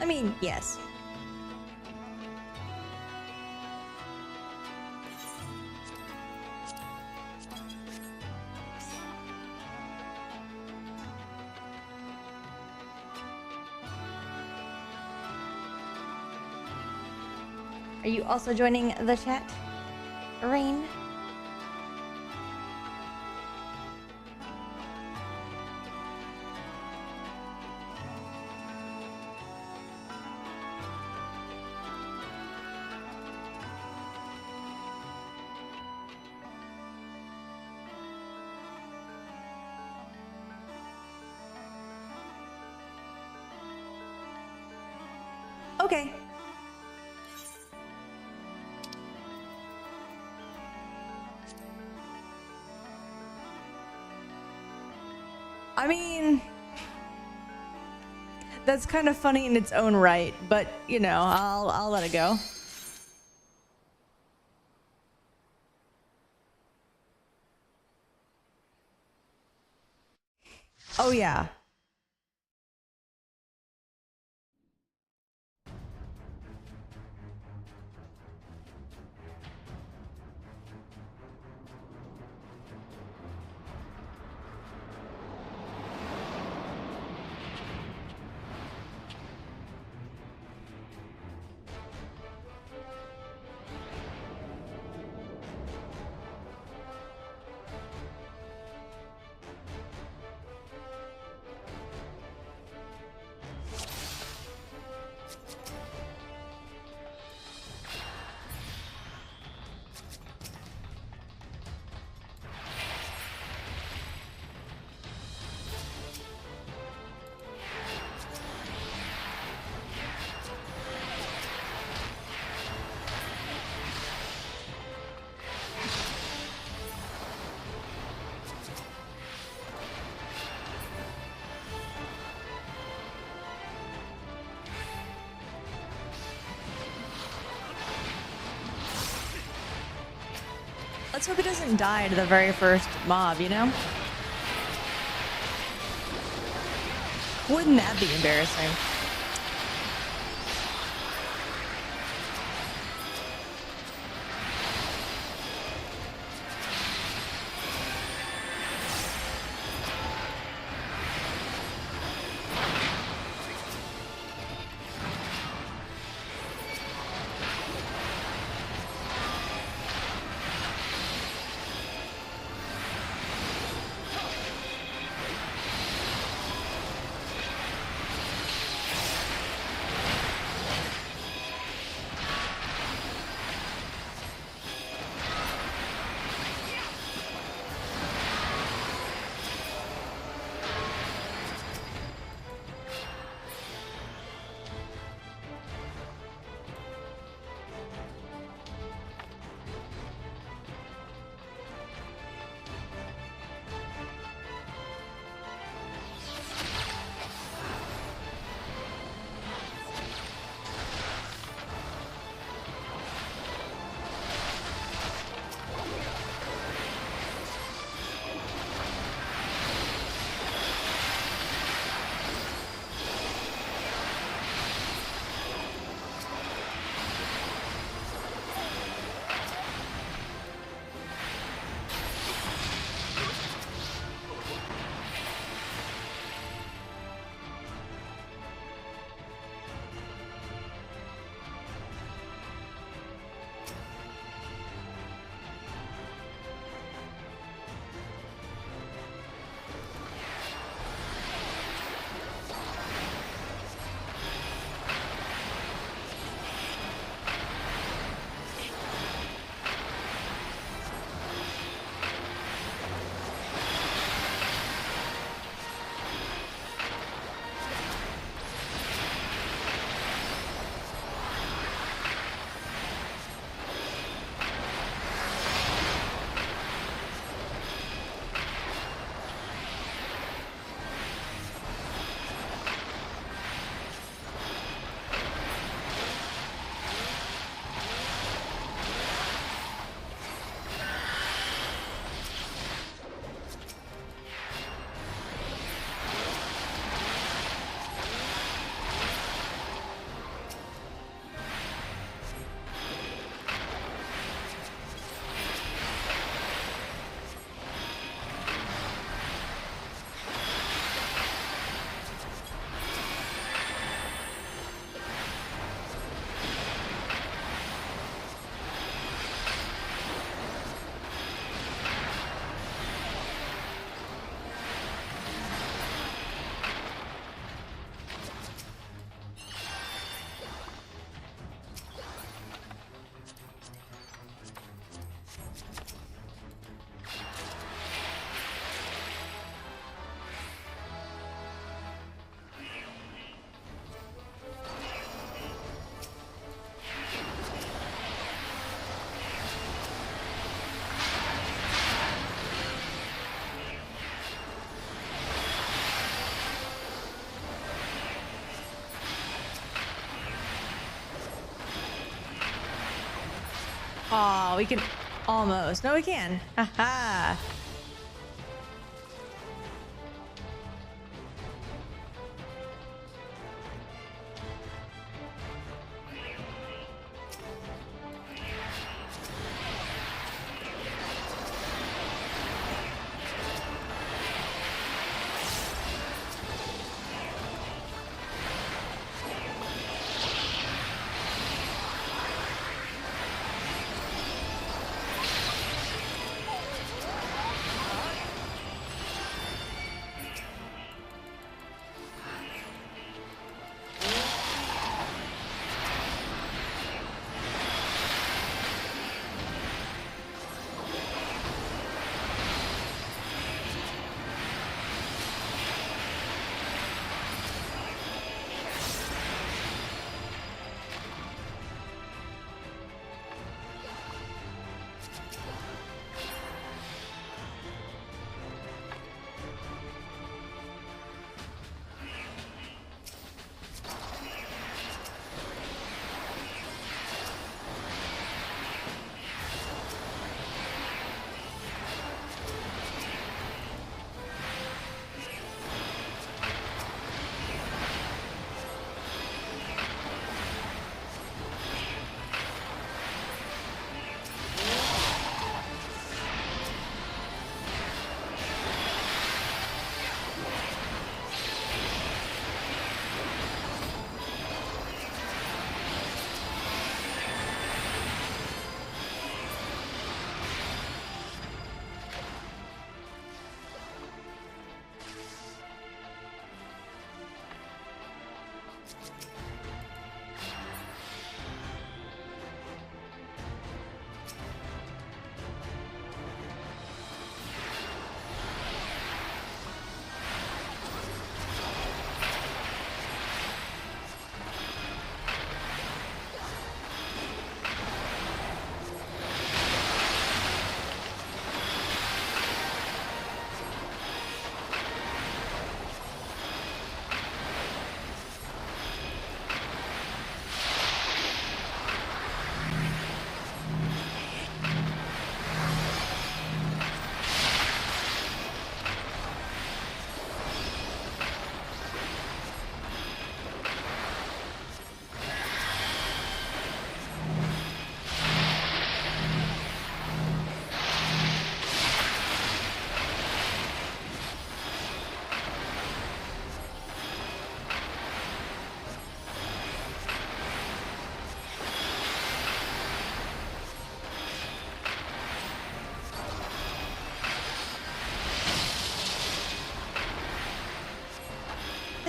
I mean, yes. Are you also joining the chat, Rain? Okay. I mean, that's kind of funny in its own right, but you know, I'll let it go. Oh yeah. Let's hope he doesn't die to the very first mob, you know? Wouldn't that be embarrassing? Oh, we can almost. No, we can. Haha.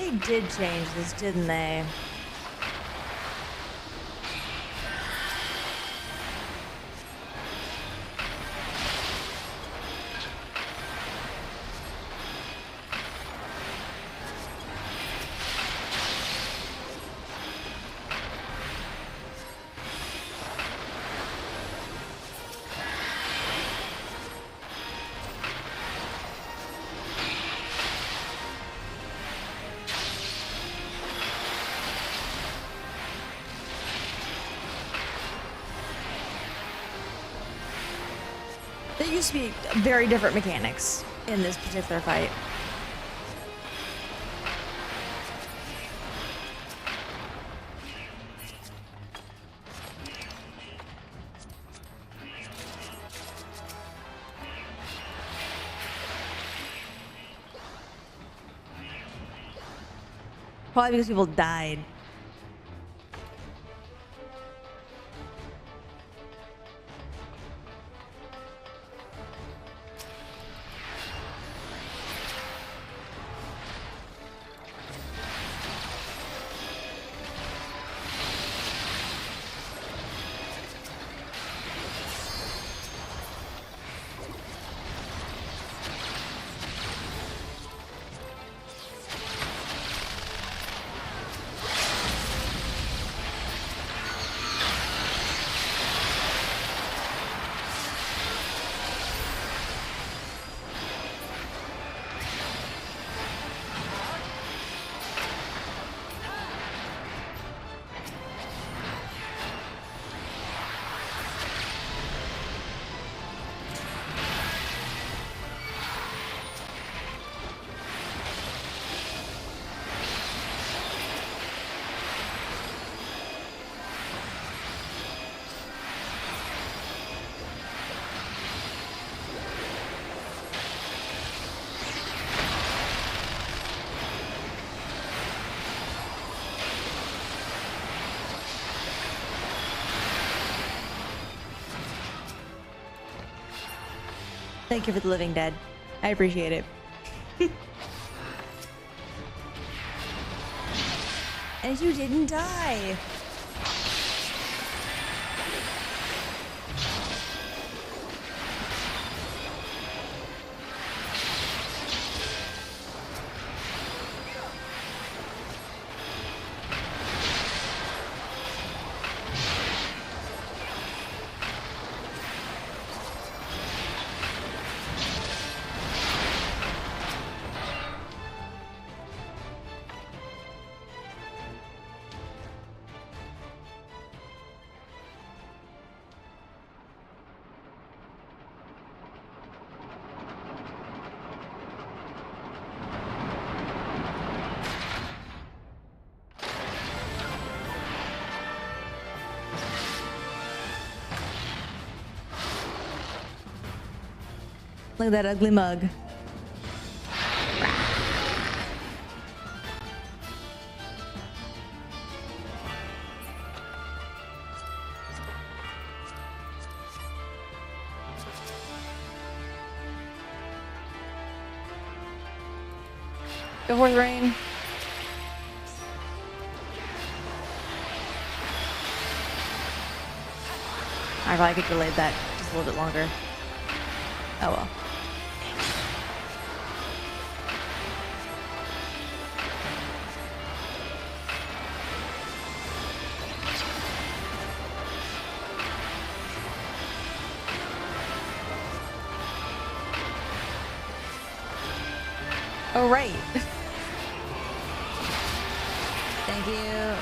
They did change this, didn't they? There used to be very different mechanics in this particular fight. Probably because people died. Thank you for the living dead. I appreciate it. And you didn't die. Look at that ugly mug. Go Horse Rain. I probably could delay that just a little bit longer. Oh well. Oh, right. Thank you.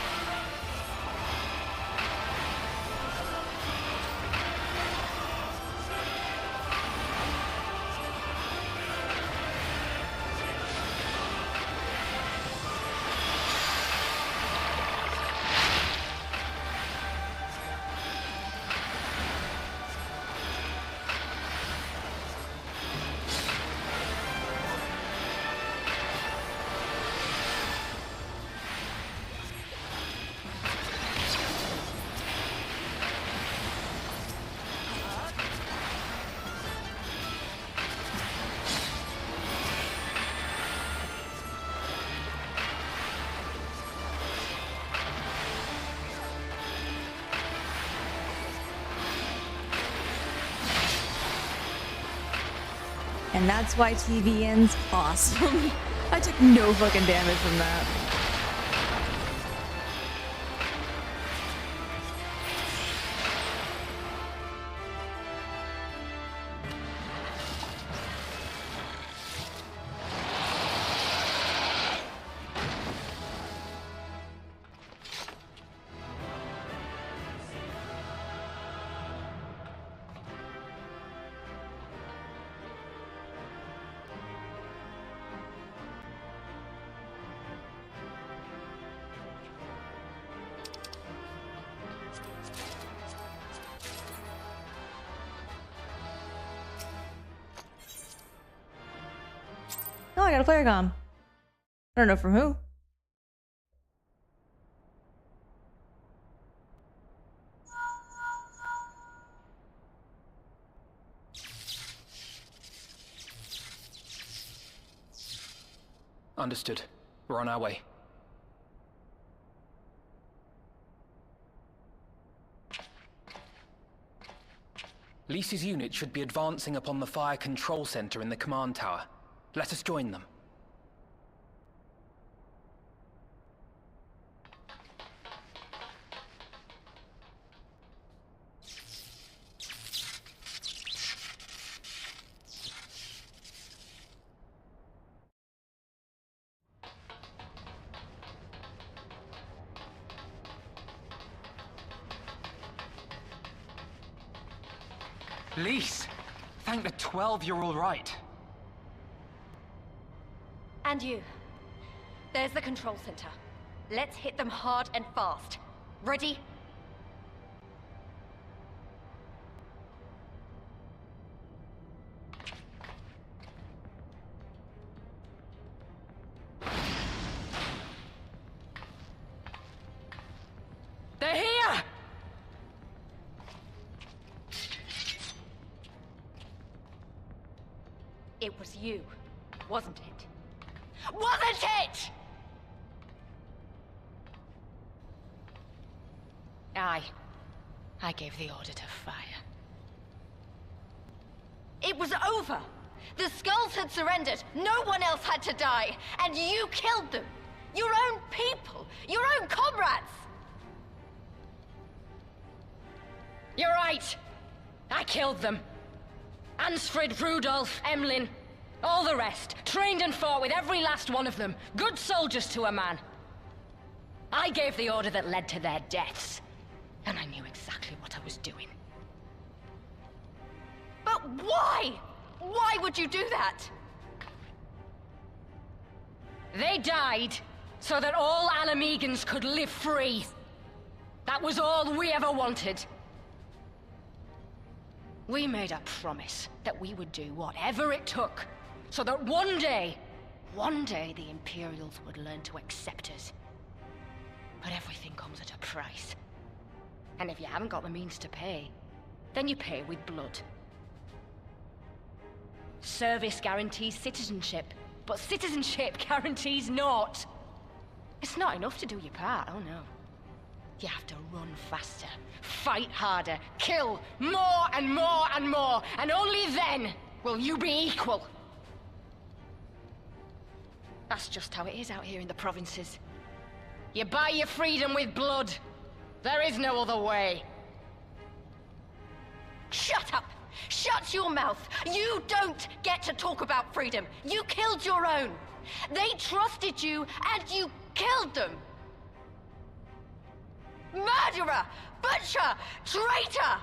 and that's why TVN's awesome. I took no fucking damage from that. Oh, I got a flare gun. I don't know from who. Understood. We're on our way. Lys's unit should be advancing upon the fire control center in the command tower. Let us join them. Lys! Thank the 12 you're all right. And you. There's the control center. Let's hit them hard and fast. Ready? They're here! It was you, wasn't it? Wasn't it? I gave the order to fire. It was over. The Skulls had surrendered. No one else had to die. And you killed them. Your own people. Your own comrades. You're right. I killed them. Ansfrid, Rudolph, Emlyn, all the rest. Trained and fought with every last one of them. Good soldiers to a man. I gave the order that led to their deaths. And I knew exactly what I was doing. But why? Why would you do that? They died so that all Alamegans could live free. That was all we ever wanted. We made a promise that we would do whatever it took so that one day the Imperials would learn to accept us. But everything comes at a price. And if you haven't got the means to pay, then you pay with blood. Service guarantees citizenship, but citizenship guarantees naught. It's not enough to do your part, oh no. You have to run faster, fight harder, kill more and more and more, and only then will you be equal. That's just how it is out here in the provinces. You buy your freedom with blood. There is no other way. Shut up! Shut your mouth! You don't get to talk about freedom. You killed your own. They trusted you, and you killed them. Murderer! Butcher! Traitor!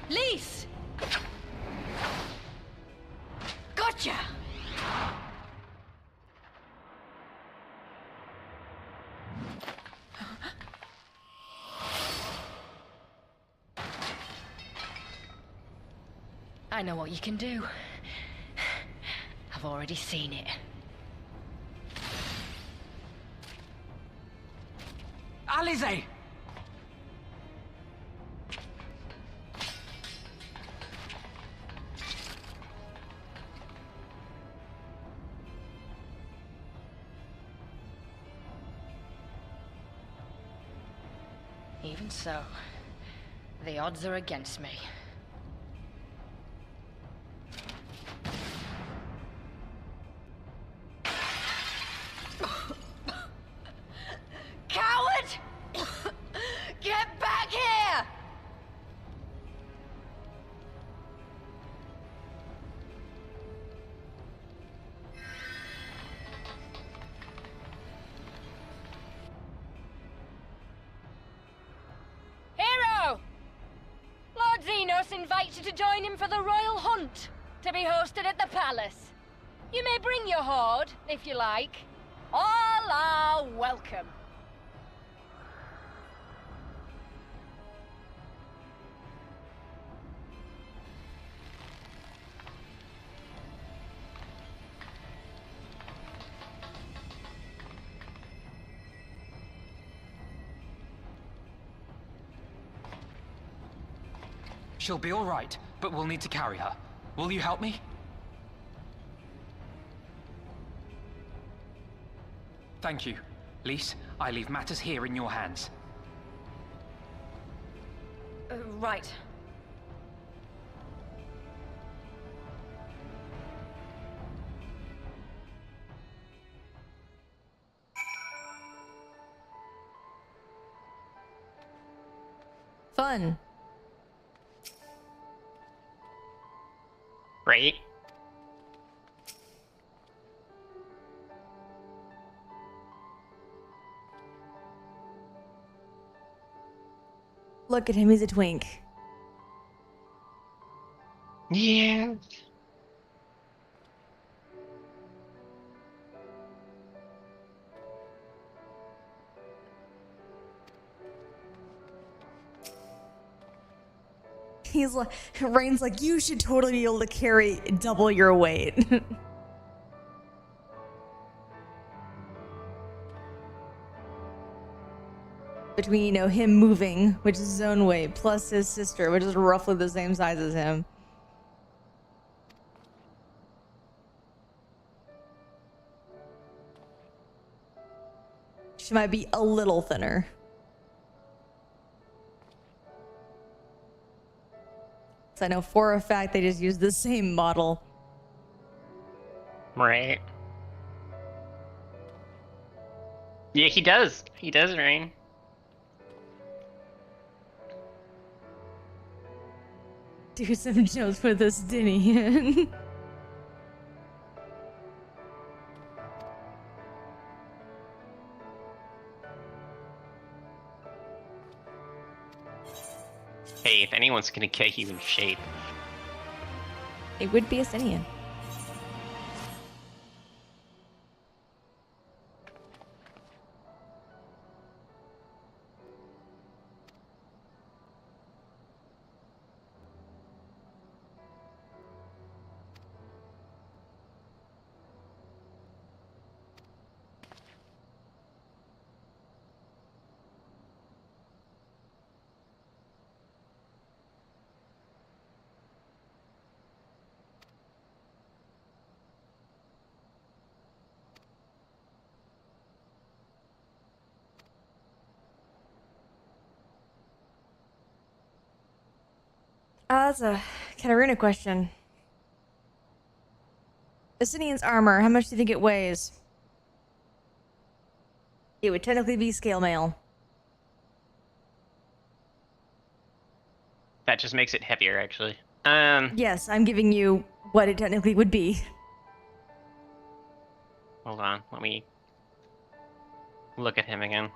Lys! Gotcha! I know what you can do. I've already seen it. Alize! Even so, the odds are against me. Coward! Get back here! Hero! Lord Xenos invites you to join him for the royal hunt, to be hosted at the palace. You may bring your horde, if you like. All are welcome. She'll be all right, but we'll need to carry her. Will you help me? Thank you. Lise, I leave matters here in your hands. Right. Fun. Right? Look at him, he's a twink. Yeah. He's like, Rain's like, you should totally be able to carry double your weight. Between, you know, him moving, which is his own weight, plus his sister, which is roughly the same size as him. She might be a little thinner. So I know for a fact they just use the same model. Right. Yeah, he does. He does, Rain. Do some jokes with this, Dinny. Hey, if anyone's gonna get you in shape. It would be a Sinian. That's a Katarina question. Asinian's armor, how much do you think it weighs? It would technically be scale mail. That just makes it heavier, actually. Yes, I'm giving you what it technically would be. Hold on, let me look at him again.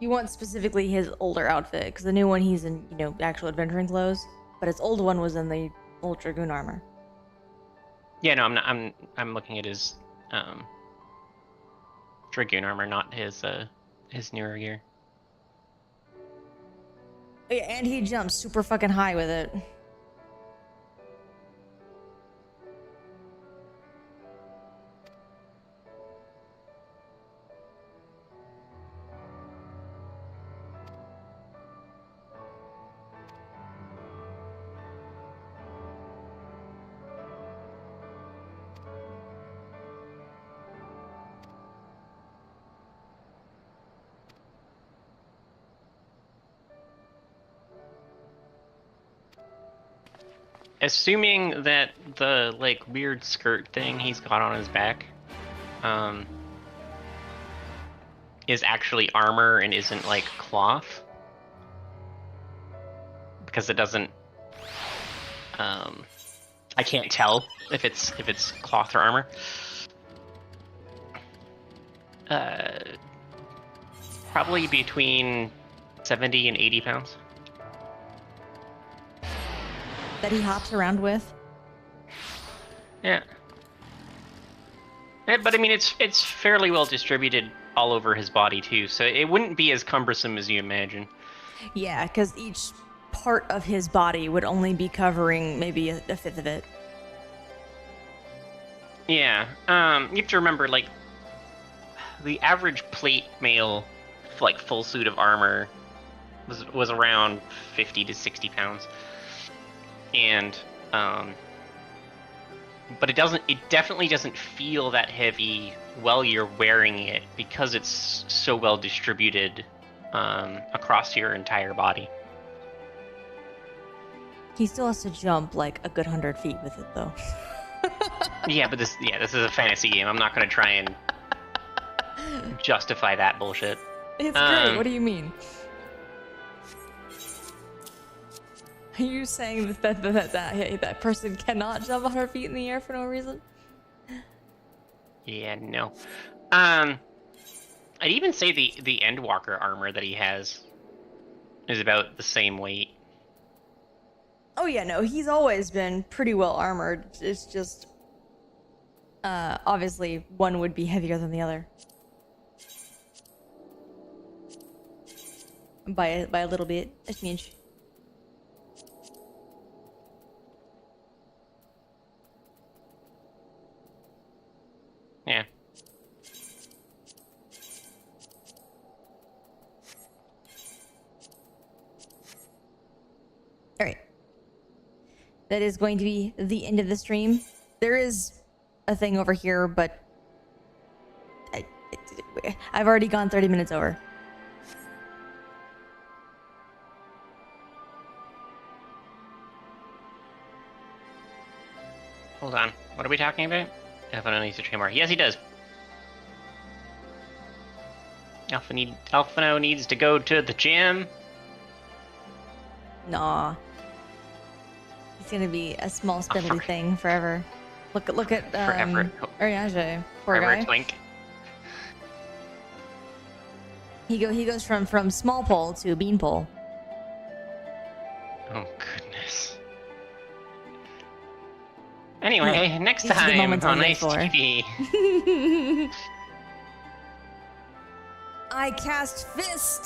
You want specifically his older outfit, because the new one he's in, you know, actual adventuring clothes, but his old one was in the old Dragoon armor. Yeah, no, I'm not. I'm looking at his Dragoon armor, not his newer gear. Yeah, and he jumps super fucking high with it. assuming that the like weird skirt thing he's got on his back, is actually armor and isn't like cloth, because it doesn't. I can't tell if it's cloth or armor. Probably between 70 and 80 pounds. That he hops around with. Yeah. But I mean, it's fairly well distributed all over his body too, so it wouldn't be as cumbersome as you imagine. Yeah, because each part of his body would only be covering maybe a fifth of it. Yeah. You have to remember, like, the average plate male, like full suit of armor, was around 50 to 60 pounds, and but it definitely doesn't feel that heavy while you're wearing it because it's so well distributed across your entire body. He still has to jump like a good 100 feet with it, though. Yeah, but this is a fantasy game. I'm not gonna try and justify that bullshit. It's great. What do you mean? Are you saying that person cannot jump 100 feet in the air for no reason? Yeah, no. I'd even say the Endwalker armor that he has is about the same weight. Oh yeah, no, he's always been pretty well armored. It's just, obviously one would be heavier than the other. By a little bit, a smidge. Yeah. All right. That is going to be the end of the stream. There is a thing over here, but I've already gone 30 minutes over. Hold on. What are we talking about? Alphino needs to train more. Yes, he does. Alphino needs to go to the gym. Nah. He's gonna be a small spindly thing forever. Look at Forever. Ariage, poor Forever guy. twink. He goes from small pole to bean pole. Oh goodness. Anyway, Yeah, next these are the time moments I on live Ice for. TV. I cast fist.